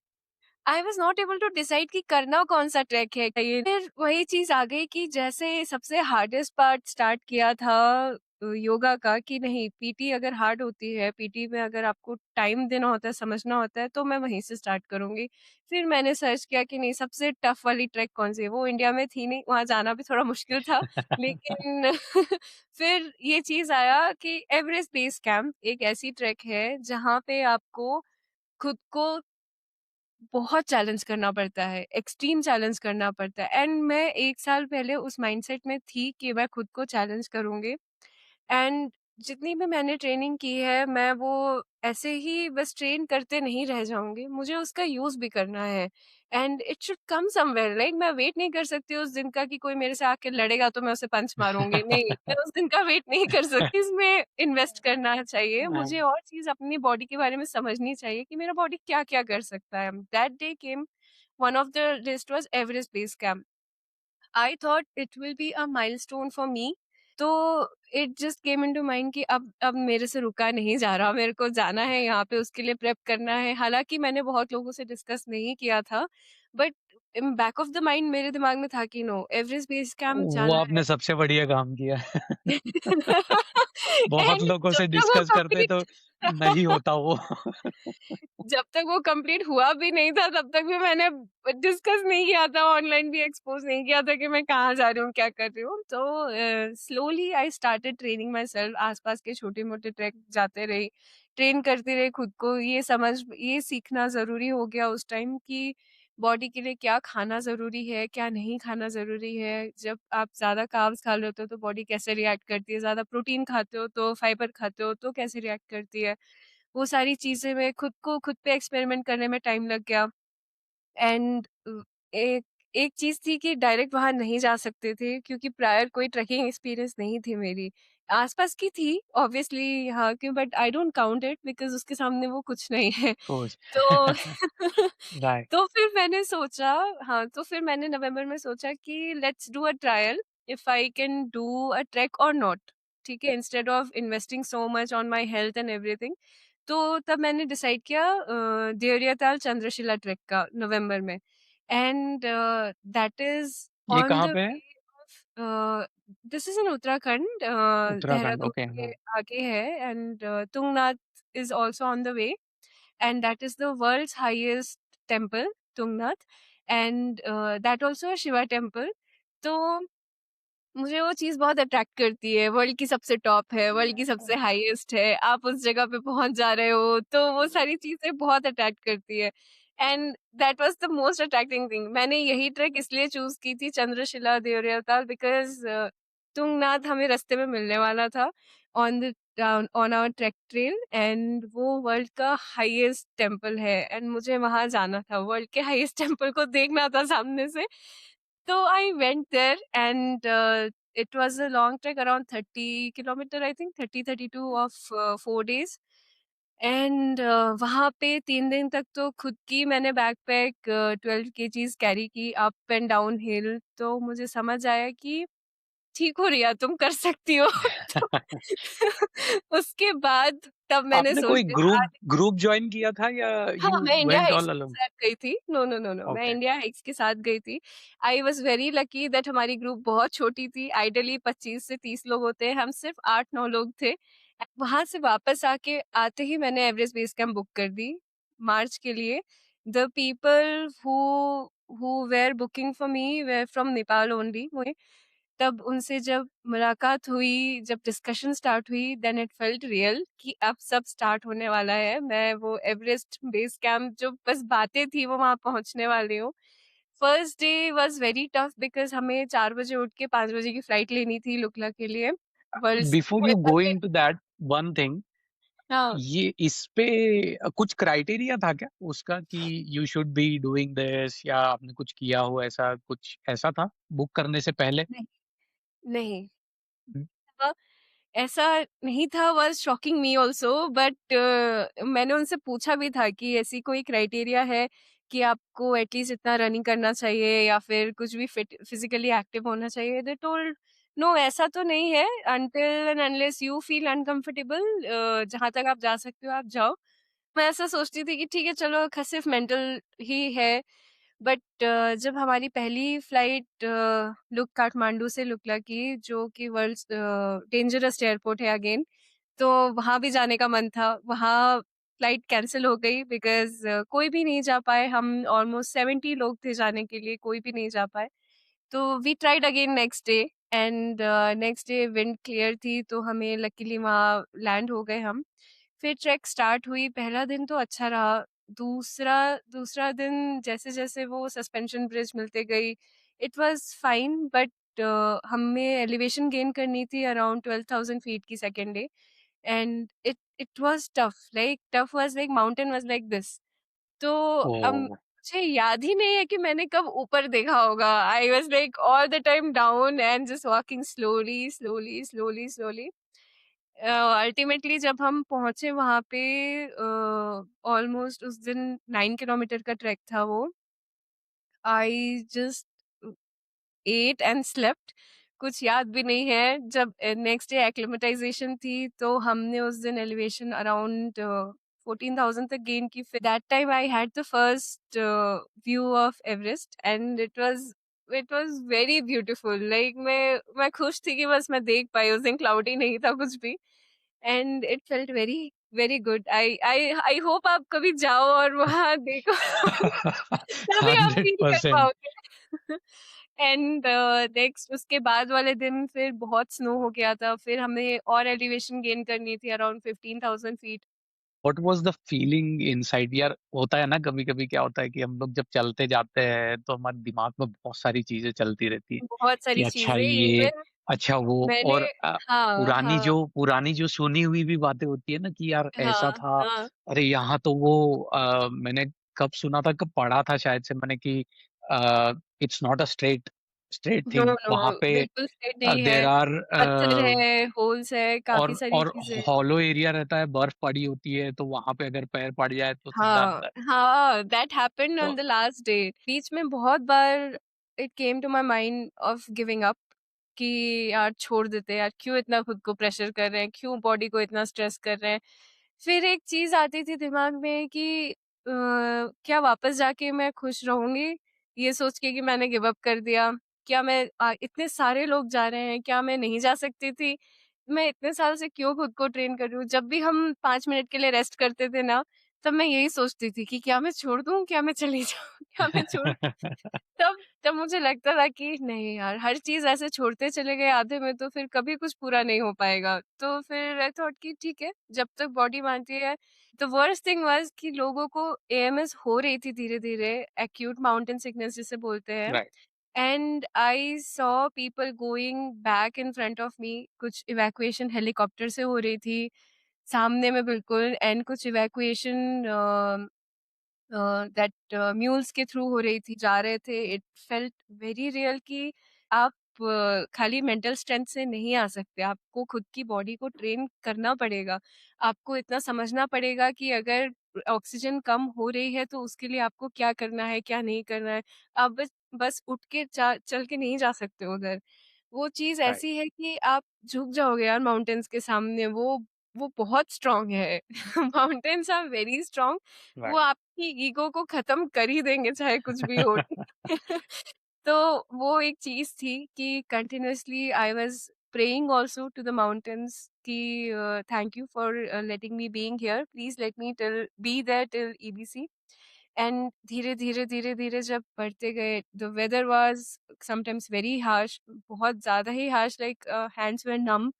I was not able to decide कि करना कौन-सा ट्रैक है ये। फिर वही चीज़ आ गई कि जैसे सबसे हार्डेस्ट पार्ट स्टार्ट किया था योगा का, कि नहीं पीटी अगर हार्ड होती है, पीटी में अगर आपको टाइम देना होता है, समझना होता है, तो मैं वहीं से स्टार्ट करूँगी। फिर मैंने सर्च किया कि नहीं सबसे टफ वाली ट्रैक कौन-सी है, वो इंडिया में थी नहीं, वहाँ जाना भी थोड़ा मुश्किल था। लेकिन फिर ये चीज़ आया कि एवरेस्ट बेस कैंप एक ऐसी ट्रैक है जहाँ पे आपको खुद को बहुत चैलेंज करना पड़ता है, एक्सट्रीम चैलेंज करना पड़ता है एंड मैं 1 साल पहले उस माइंडसेट में थी कि मैं खुद को चैलेंज करूँगी एंड जितनी भी मैंने ट्रेनिंग की है, मैं वो ऐसे ही बस ट्रेन करते नहीं रह जाऊँगी, मुझे उसका यूज़ भी करना है and it should come somewhere like मैं वेट नहीं कर सकती उस दिन का कि कोई मेरे से आके लड़ेगा तो मैं उसे पंच मारूँगी, नहीं, मैं उस दिन का वेट नहीं कर सकती, इसमें इन्वेस्ट करना चाहिए। मुझे और चीज़ अपनी बॉडी के बारे में समझनी चाहिए कि मेरा बॉडी क्या-क्या कर सकता है। That day came one of the list was Everest base camp. I thought it will be a milestone for me. तो it just came into mind कि अब मेरे से रुका नहीं जा रहा, मेरे को जाना है यहाँ पे उसके लिए प्रेप करना है। हालाँकि मैंने बहुत लोगों से डिस्कस नहीं किया था, but in back of the mind मेरे दिमाग में था कि नो एवरेस्ट बेस कैंप वो जाना है। आपने सबसे बढ़िया काम किया है। बहुत एंड लोगों जब से तक वो डिस्कस करते तो कंप्लीट नहीं होता वो। जब तक वो कंप्लीट हुआ भी नहीं था, तब तक भी मैंने डिस्कस नहीं किया था, ऑनलाइन भी एक्सपोज़ नहीं किया था कि मैं कहाँ जा रही हूँ, क्या कर रही हूँ। तो slowly I started training my self, आस-पास के छोटे-मोटे ट्रैक जाते रही, ट्रेन करती रही खुद को। ये सीखना ज़रूरी हो गया उस टाइम कि बॉडी के लिए क्या खाना ज़रूरी है, क्या नहीं खाना ज़रूरी है। जब आप ज़्यादा कार्ब्स खा लेते हो, तो बॉडी कैसे रिएक्ट करती है, ज़्यादा प्रोटीन खाते हो, तो फाइबर खाते हो, तो कैसे रिएक्ट करती है। वो सारी चीज़ें मैं खुद पे एक्सपेरिमेंट करने में टाइम लग गया एंड एक एक चीज़ थी कि डायरेक्ट वहाँ नहीं जा सकते थे क्योंकि प्रायर कोई ट्रैकिंग एक्सपीरियंस नहीं थी मेरी। आस-पास की थी ऑब्वियसली यहाँ की but I don't count it because उसके सामने वो कुछ नहीं है। कोच। तो राइट। तो फिर मैंने सोचा हाँ, तो फिर मैंने नवंबर में सोचा कि let's do a trial if I can do a trek और नॉट, ठीक है? Instead of investing so much on my health and everything. तो तब मैंने डिसाइड किया देवरिया-ताल चंद्रशिला ट्रेक का नवंबर में एंड दैट इज़ ये ऑन द कहाँ पे है? Way of this is in Uttarakhand Uttarakhand, Dehradun okay, के हाँ। आगे है and Tungnath is also on the way and that is the world's highest temple, Tungnath, and that also a Shiva temple. तो मुझे वो चीज़ बहुत अट्रैक्ट करती है, वर्ल्ड की सबसे टॉप है, वर्ल्ड की सबसे हाईएस्ट है, आप उस जगह पे पहुँच जा रहे हो, तो वो सारी चीज़ें बहुत अट्रैक्ट करती है and that was the most attracting thing. मैंने यही ट्रेक इसलिए चूज़ की थी चंद्रशिला, देवरियाताल बिकॉज़ तुंगनाथ हमें रास्ते में मिलने वाला था on the on our trek trail and वो वर्ल्ड का हाईएस्ट टेम्पल है एंड मुझे वहाँ जाना था, वर्ल्ड के हाईएस्ट टेम्पल को देखना था सामने से। So I went there and it was a long trek around 30 kilometer I think 30-32 of 4 days and वहाँ पे 3 दिन तक तो खुद की मैंने बैकपैक 12 केजीज़ कैरी की अप एंड डाउन हिल तो मुझे समझ आया कि ठीक हो रिया तुम कर सकती हो। तो उसके बाद तब मैंने आपने कोई सोचा ग्रुप ग्रुप जॉइन किया था या हाँ, यू मैं इंडिया वेंट हाइक्स ऑल के अलोन? साथ गई थी। नो, नो, नो, नो, मैं ओके। इंडिया हाइक्स के साथ गई थी। I was very lucky that हमारी ग्रुप बहुत छोटी थी। आइडियली 25 से 30 लोग होते हैं, हम सिर्फ 8-9 लोग थे। वहाँ से वापस आते ही मैंने एवरेस्ट बेस कैंप बुक कर दी, मार्च के लिए। The people who were booking for me were from Nepal only तब उनसे जब मुलाकात हुई, जब डिस्कशन स्टार्ट हुई, देन इट फेल्ट रियल कि अब सब स्टार्ट होने वाला है। मैं वो एवरेस्ट बेस कैंप जो बस बातें थी, वो वहाँ पहुँचने वाली हूँ। First day was very tough because हमें 4 बजे उठ के 5 बजे की फ्लाइट लेनी थी लुकला के लिए। वर्ल्ड्स बिफोर वो यू इतना गो देर इनटू दैट, वन थिंग, हाँ, ये इस पे कुछ क्राइटेरिया था क्या उसका कि you should be doing this, या आपने कुछ किया हो ऐसा, कुछ ऐसा था बुक करने से पहले? नहीं, नहीं। हुँ। हाँ, ऐसा नहीं था was shocking me also but मैंने उनसे पूछा भी था कि ऐसी कोई क्राइटेरिया है कि आपको एटलीस्ट इतना रनिंग करना चाहिए या फिर कुछ भी फिजिकली एक्टिव होना चाहिए? दे टोल्ड नो ऐसा तो नहीं है until and unless you feel uncomfortable जहाँ तक आप जा सकते हो आप जाओ। मैं ऐसा सोचती थी कि ठीक है चलो सिर्फ मेंटल ही है बट जब हमारी पहली फ्लाइट लुक काठमांडू से लुकला की जो कि वर्ल्ड्स डेंजरस एयरपोर्ट है अगेन तो वहाँ भी जाने का मन था वहाँ फ्लाइट कैंसिल हो गई बिकॉज कोई भी नहीं जा पाए हम ऑलमोस्ट 70 लोग थे जाने के लिए कोई भी नहीं जा पाए तो we tried again next day and next day wind clear थी तो हमें लकीली वहाँ लैंड हो गए हम फिर ट्रैक स्टार्ट हुई पहला दिन तो अच्छा रहा दूसरा दूसरा दिन जैसे-जैसे वो सस्पेंशन ब्रिज मिलते गई, इट वाज़ फाइन, बट हमें एलिवेशन गेन करनी थी अराउंड 12,000 फीट की second day, and it was tough was like mountain was like this. तो ओ मुझे याद ही नहीं है कि मैंने कब ऊपर देखा होगा। I was like all the time down and just walking slowly, slowly, slowly, slowly. Ultimately जब हम पहुँचे वहाँ पे, ऑलमोस्ट उस दिन 9 किलोमीटर का ट्रैक था वो। I just ate and slept, कुछ याद भी नहीं है। जब नेक्स्ट डे एक्लिमेटाइजेशन थी तो हमने उस दिन एलिवेशन अराउंड 14,000 तक गेन की। फिर that time I had the first view of Everest and it was very beautiful. Like मैं खुश थी कि बस मैं देख पाई। उस दिन क्लाउडी नहीं था कुछ भी, and it felt very very good. I hope आप कभी जाओ और वहाँ देखो। तभी आप हंड्रेड फील कर परसेंट पाओगे। एंड नेक्स्ट उसके बाद वाले दिन फिर बहुत स्नो हो गया था। फिर हमें और एलिवेशन गेन करनी थी around 15,000 feet. What was the feeling inside यार? होता है ना कभी कभी, क्या होता है कि हम लोग जब चलते जाते हैं तो हमारे दिमाग में बहुत सारी चीजें चलती रहती है बहुत कि सारी अच्छा चीजें ये, इवन अच्छा वो, मैंने। और हाँ, हाँ, पुरानी जो सुनी हुई भी बातें होती है ना कि यार ऐसा हाँ, था, हाँ। अरे यहाँ तो वो मैंने कब सुना था, कब पढ़ा था शायद से मैंने कि it's not a straight straight no, thing no, वहां पे। बिल्कुल स्ट्रेट नहीं है। देर आर पत्थर है, होल्स है, काफ़ी सारी और चीज़ें। हॉलो एरिया रहता है, बर्फ पड़ी होती है, तो वहां पे अगर पैर पड़ जाए तो सीधा हाँ, अंदर। हाँ, दैट हैपेंड तो ऑन द लास्ट डे। बीच में बहुत बार it came to my mind of giving up कि यार छोड़ देते हैं यार, क्यों इतना खुद को प्रेशर कर रहे हैं, क्यों बॉडी को इतना स्ट्रेस कर रहे हैं। फिर एक चीज़ आती थी दिमाग में कि क्या वापस जाके मैं खुश रहूँगी? ये सोच के कि मैंने गिव अप कर दिया। क्या मैं इतने सारे लोग जा रहे हैं, क्या मैं नहीं जा सकती थी? मैं इतने साल से क्यों खुद को ट्रेन कर रही हूँ? जब भी हम 5 मिनट के लिए रेस्ट करते थे ना, तब मैं यही सोचती थी कि क्या मैं छोड़ दूँ? क्या मैं चली जाऊँ? क्या मैं छोड़ तब तब मुझे लगता था कि नहीं यार, हर चीज़ ऐसे छोड़ते चले गए आधे में तो फिर कभी कुछ पूरा नहीं हो पाएगा। तो फिर आई थॉट कि ठीक है, जब तक बॉडी मानती है। द वर्स्ट थिंग वाज़ कि लोगों को एएमएस हो रही थी धीरे-धीरे, एक्यूट माउंटेन सिकनेस जिसे बोलते हैं। Right and I saw people going back in front of me. कुछ इवैक्यूएशन हेलीकॉप्टर से हो रही थी, सामने में बिल्कुल, एंड कुछ इवैक्यूएशन दैट म्यूल्स के थ्रू हो रही थी, जा रहे थे। इट फेल्ट वेरी रियल कि आप खाली मेंटल स्ट्रेंथ से नहीं आ सकते, आपको खुद की बॉडी को ट्रेन करना पड़ेगा। आपको इतना समझना पड़ेगा कि अगर ऑक्सीजन कम हो रही है तो उसके लिए आपको क्या करना है, क्या नहीं करना है। आप बस बस उठ के चल के नहीं जा सकते उधर। वो चीज़ राइट ऐसी है कि आप झुक जाओगे यार माउंटेन्स के सामने। वो बहुत स्ट्रॉन्ग है। Mountains are very strong. वो राइट आपकी ईगो को खत्म कर ही देंगे चाहे कुछ भी हो। तो वो एक चीज़ थी कि continuously I was praying also to the mountains कि thank you for letting me being here, please let me till be there till EBC. And धीरे-धीरे, धीरे-धीरे जब बढ़ते गए, the weather was sometimes very harsh, बहुत ज़्यादा ही harsh, like hands were numb.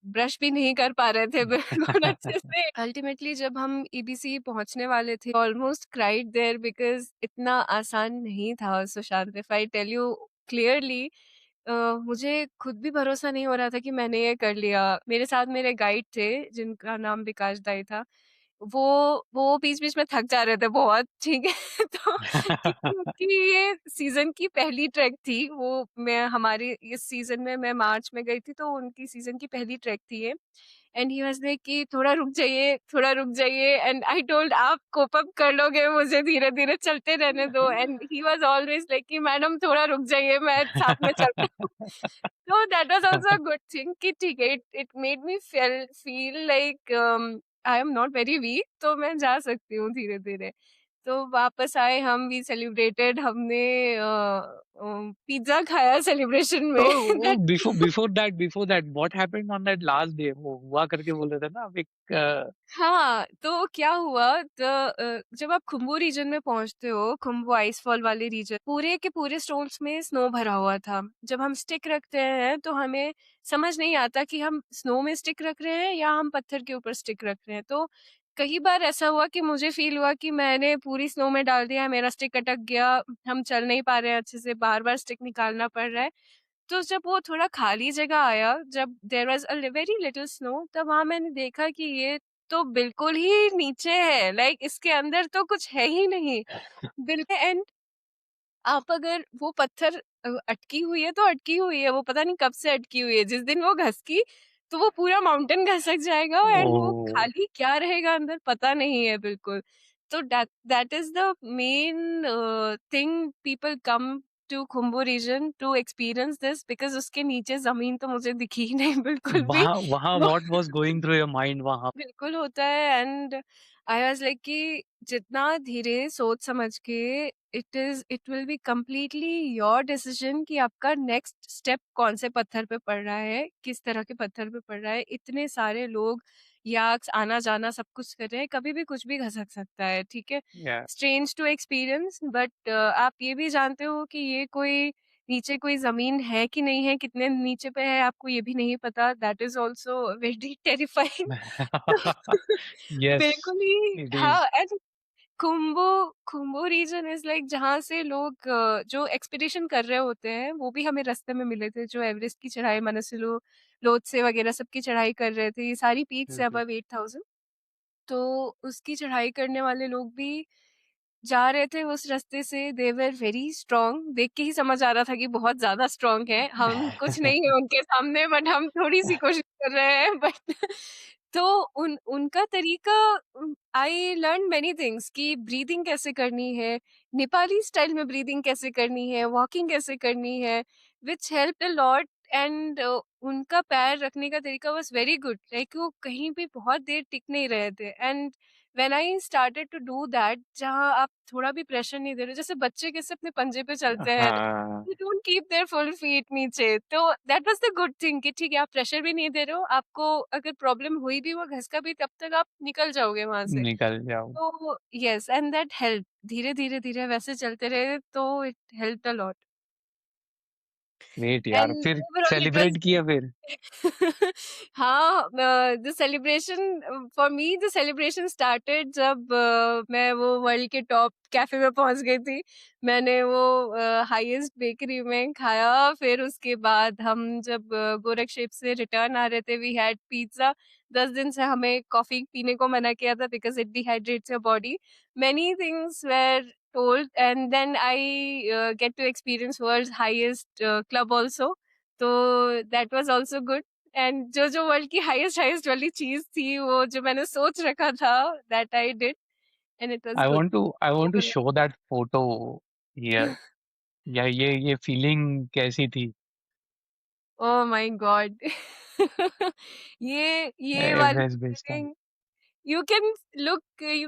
Brush भी नहीं कर पा रहे थे बिल्कुल अच्छे से। अल्टीमेटली जब हम ईबीसी पहुँचने वाले थे, ऑलमोस्ट क्राइड देयर बिकॉज़ इतना आसान नहीं था Sushant, if I tell you clearly. मुझे खुद भी भरोसा नहीं हो रहा था कि मैंने ये कर लिया। मेरे साथ मेरे गाइड थे जिनका नाम विकास दाई था। वो वो बीच-बीच में थक जा रहे थे बहुत, ठीक है? तो क्योंकि उनकी ये सीज़न की पहली ट्रैक थी। वो मैं हमारे इस सीज़न में मैं मार्च में गई थी, तो उनकी सीज़न की पहली ट्रैक थी ये। एंड ही वाज़ लाइक कि थोड़ा रुक जाइए, एंड आई टोल्ड आप कोप अप कर लोगे, मुझे धीरे-धीरे चलते रहने दो। And he was always like कि मैडम थोड़ा रुक जाइए, मैं साथ में चल रहा हूँ। तो that was also a good thing कि ठीक है, it it made me feel like I am not very weak, तो मैं जा सकती हूँ धीरे-धीरे। तो वापस आए हम, वी सेलिब्रेटेड, हमने पिज़्ज़ा खाया सेलिब्रेशन में। तो that before that what happened on that last day? वो हुआ करके बोल रहे थे ना आप एक हाँ, तो क्या हुआ, जब आप खुम्बू रीजन में पहुँचते हो, खुम्बू आइसफॉल वाले रीजन, पूरे के पूरे स्टोन्स में स्नो भरा हुआ था। जब हम स्टिक रखते हैं, तो हमें समझ नहीं आता कि हम स्नो में स्टिक रख रहे हैं या हम पत्थर के ऊपर स्टिक रख रहे हैं। तो कई बार ऐसा हुआ कि मुझे फ़ील हुआ कि मैंने पूरी स्नो में डाल दिया है, मेरा स्टिक अटक गया, हम चल नहीं पा रहे हैं अच्छे से, बार-बार स्टिक निकालना पड़ रहा है। तो जब वो थोड़ा खाली जगह आया, जब there was a very little snow, तब वहाँ मैंने देखा कि ये तो बिल्कुल ही नीचे है, लाइक इसके अंदर तो कुछ है ही नहीं। बिल्कुल एंड आप अगर वो पत्थर अटकी हुई है तो अटकी हुई है, वो पता नहीं कब से अटकी हुई है। जिस दिन वो घसकी तो वो पूरा माउंटेन खसक जाएगा एंड वो ओह! खाली क्या रहेगा अंदर पता नहीं है बिल्कुल। तो that that is the main thing people come to Khumbu region to experience this because उसके नीचे ज़मीन तो मुझे दिखी ही नहीं बिल्कुल भी। वहाँ वहाँ वो what was going through your mind वहाँ? बिल्कुल होता है एंड आई वाज लाइक कि जितना धीरे सोच समझ के it will be completely your decision कि आपका नेक्स्ट स्टेप कौन से पत्थर पे पड़ रहा है, किस तरह के पत्थर पे पड़ रहा है। इतने सारे लोग याक्स आना जाना सब कुछ कर रहे हैं, कभी भी कुछ भी घसक सकता है, ठीक है। या स्ट्रेंज टू एक्सपीरियंस बट आप ये भी जानते हो कि ये कोई नीचे कोई ज़मीन है कि नहीं है, कितने नीचे पे है आपको ये भी नहीं पता, that is also very terrifying. Yes, बिल्कुल ही इट इज़। हाँ and Khumbu Khumbu region is like जहाँ से लोग जो एक्सपीडिशन कर रहे होते हैं, वो भी हमें रास्ते में मिले थे, जो एवरेस्ट की चढ़ाई मानसलू, लोत्से वगैरह सबकी चढ़ाई कर रहे थे। ये सारी पीक्स हुँ, है हुँ। अबव 8000 तो उसकी चढ़ाई करने वाले लोग भी जा रहे थे उस रास्ते से, दे वर वेरी स्ट्रॉन्ग, देख के ही समझ आ रहा था कि बहुत ज़्यादा स्ट्रॉन्ग हैं। हम कुछ नहीं है उनके सामने बट हम थोड़ी-सी कोशिश कर रहे हैं बट तो उनका तरीका आई लर्न मेनी थिंग्स कि ब्रीथिंग कैसे करनी है, नेपाली स्टाइल में ब्रीथिंग कैसे करनी है, वॉकिंग कैसे करनी है, which helped a lot and उनका पैर रखने का तरीका वाज़ वेरी गुड, लाइक वो कहीं भी बहुत देर टिक नहीं रहे थे and when I started to do that जहाँ आप थोड़ा भी प्रेशर नहीं दे रहे, जैसे बच्चे कैसे अपने पंजे पे चलते हैं, हाँ, you don't keep their full feet नीचे, तो that was the good thing कि ठीक है, आप प्रेशर भी नहीं दे रहे हो, आपको अगर प्रॉब्लम हुई भी, वो घसका भी, तब तक आप निकल जाओगे वहाँ से। निकल जाओ। तो येस एंड दैट हेल्प्ड, धीरे-धीरे वैसे चलते रहे, तो it helped a lot great यार, एंड फिर ओवरऑल इट वाज़ सेलिब्रेट किया फिर? हाँ, the celebration for me the celebration started जब मैं वो वर्ल्ड के टॉप कैफ़े में पहुँच गई थी। मैंने वो हाईएस्ट बेकरी में खाया, फिर उसके बाद हम जब गोरखशेप से रिटर्न आ रहे थे, वी हैड पिज़्ज़ा। 10 दिन से हमें कॉफ़ी पीने को मना किया था because it dehydrates your body. Many things were told and then I get to experience world's highest club also. तो that was also good and जो वर्ल्ड की हाईएस्ट वाली चीज़ थी, वो जो मैंने सोच रखा था that I did and it was good I want to overall. Show that photo here. या ये फीलिंग कैसी थी? Oh my god! ये वाली Everest base camp. Feeling you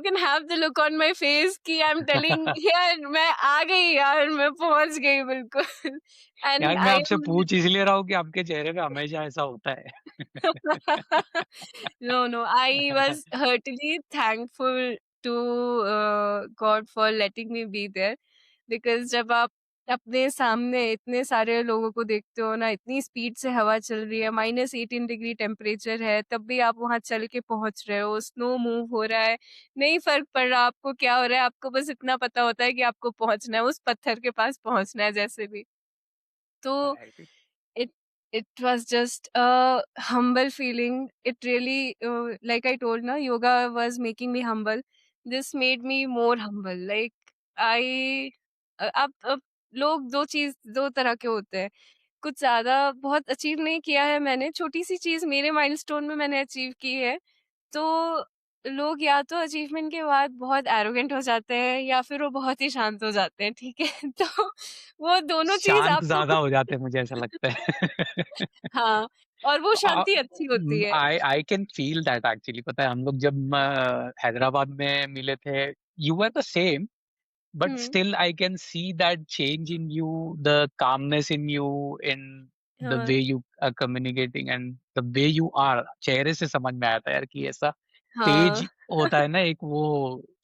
can have the look on my face कि आई एम टेलिंग यार मैं आ गई यार, मैं पहुँच गई बिल्कुल यार एंड मैं आई आपसे एम पूछ इसलिए रहा हूँ कि आपके चेहरे पे हमेशा ऐसा होता है। No, no. I was heartily thankful to God for letting me be there because जब आप अपने सामने इतने सारे लोगों को देखते हो ना, इतनी स्पीड से हवा चल रही है, -18 डिग्री टेम्परेचर है, तब भी आप वहाँ चल के पहुँच रहे हो, स्नो मूव हो रहा है, नहीं फ़र्क पड़ रहा आपको क्या हो रहा है, आपको बस इतना पता होता है कि आपको पहुँचना है, उस पत्थर के पास पहुँचना है जैसे भी। तो right. it it was just a humble feeling. It really, like I told na, yoga was making me humble. This made me more humble. Like I, अब लोग दो तरह के होते हैं। कुछ ज़्यादा बहुत अचीव नहीं किया है मैंने, छोटी-सी चीज़ मेरे माइलस्टोन में मैंने अचीव की है। तो लोग या तो अचीवमेंट के बाद बहुत एरोगेंट हो जाते हैं या फिर वो बहुत ही शांत हो जाते हैं, ठीक है? तो वो दोनों चीज़ शांत आपको ज़्यादा हो जाते हैं मुझे ऐसा लगता है। हाँ, और वो अ, शांति अच्छी होती है। I I can feel that actually. पता है हम लोग जब हैदराबाद में मिले थे, you were the same, but hmm, still I can see that change in you, the calmness in you, in the हाँ, way you are communicating and the way you are। चेहरे से समझ में आया था यार कि ऐसा हाँ। तेज होता है ना, एक वो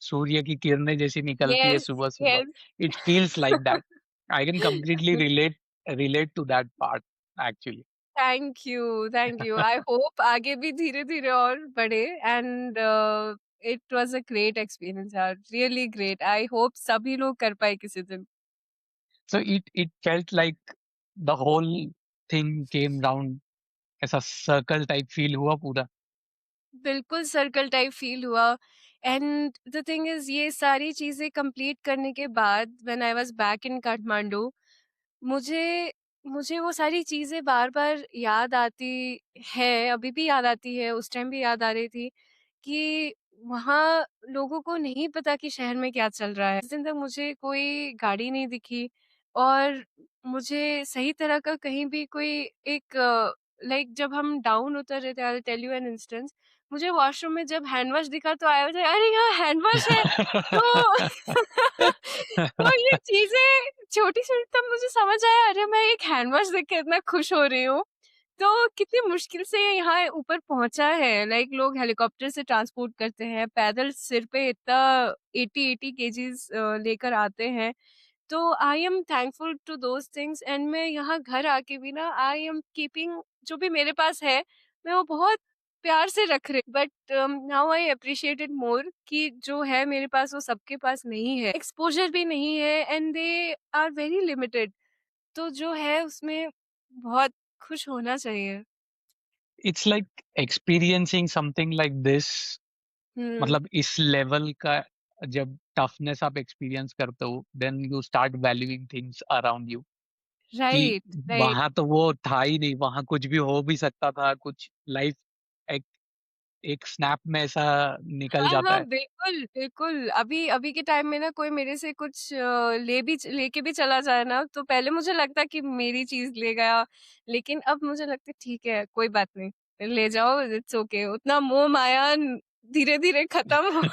सूर्य की किरणें जैसी निकलती है येस, सुबह सुबह। Yes. It feels like that. I can completely relate to that part actually। Thank you, thank you. I hope आगे भी धीरे-धीरे और बढ़े and it was a great experience यार, रियली ग्रेट। आई होप सभी लोग कर पाएँ किसी दिन। So it felt like the whole thing came round, ऐसा सर्कल टाइप फील हुआ पूरा? बिल्कुल सर्कल टाइप फ़ील हुआ एंड द थिंग इज़ ये सारी चीज़ें कंप्लीट करने के बाद when I was back in Kathmandu, मुझे मुझे वो सारी चीज़ें बार-बार याद आती है, अभी भी याद आती है, उस टाइम भी याद आ रही थी कि वहाँ लोगों को नहीं पता कि शहर में क्या चल रहा है। उस दिन तक मुझे कोई गाड़ी नहीं दिखी और मुझे सही तरह का कहीं भी कोई एक लाइक जब हम डाउन उतर रहे थे, I will tell you an instance, मुझे वॉशरूम में जब हैंड वॉश दिखा तो आई वाज़ लाइक अरे! यहाँ हैंड वॉश है। तो तो ये चीज़ें छोटी-छोटी तब मुझे समझ आया अरे! मैं एक हैंड वॉश देख के इतना खुश हो रही हूँ। तो कितनी मुश्किल से ये यहाँ ऊपर पहुँचा है, लाइक लोग हेलीकॉप्टर से ट्रांसपोर्ट करते हैं, पैदल सिर पे इतना 80-80 केजीज़ लेकर आते हैं। तो I am thankful to those things and मैं यहाँ घर आके भी ना आई एम कीपिंग जो भी मेरे पास है, मैं वो बहुत प्यार से रख रही but now I appreciate it more कि जो है मेरे पास वो सबके पास नहीं है। एक्सपोज़र भी नहीं है and they are very limited. तो जो है उसमें बहुत खुश होना चाहिए। It's like experiencing something like this, hmm, मतलब इस लेवल का जब टफनेस आप एक्सपीरियंस करते हो, then you start valuing things around you, कि राइट, राइट। वहाँ तो वो था ही नहीं, वहाँ कुछ भी हो भी सकता था, कुछ लाइफ एक एक स्नैप में ऐसा निकल हाँ, जाता हाँ, है। बिल्कुल, बिल्कुल। अभी अभी के टाइम में ना कोई मेरे से कुछ लेके भी चला जाए ना, तो पहले मुझे लगता कि मेरी चीज़ ले गया, लेकिन अब मुझे लगता है ठीक है, कोई बात नहीं, ले जाओ इट्स ओके। उतना मोह-माया धीरे-धीरे खत्म हो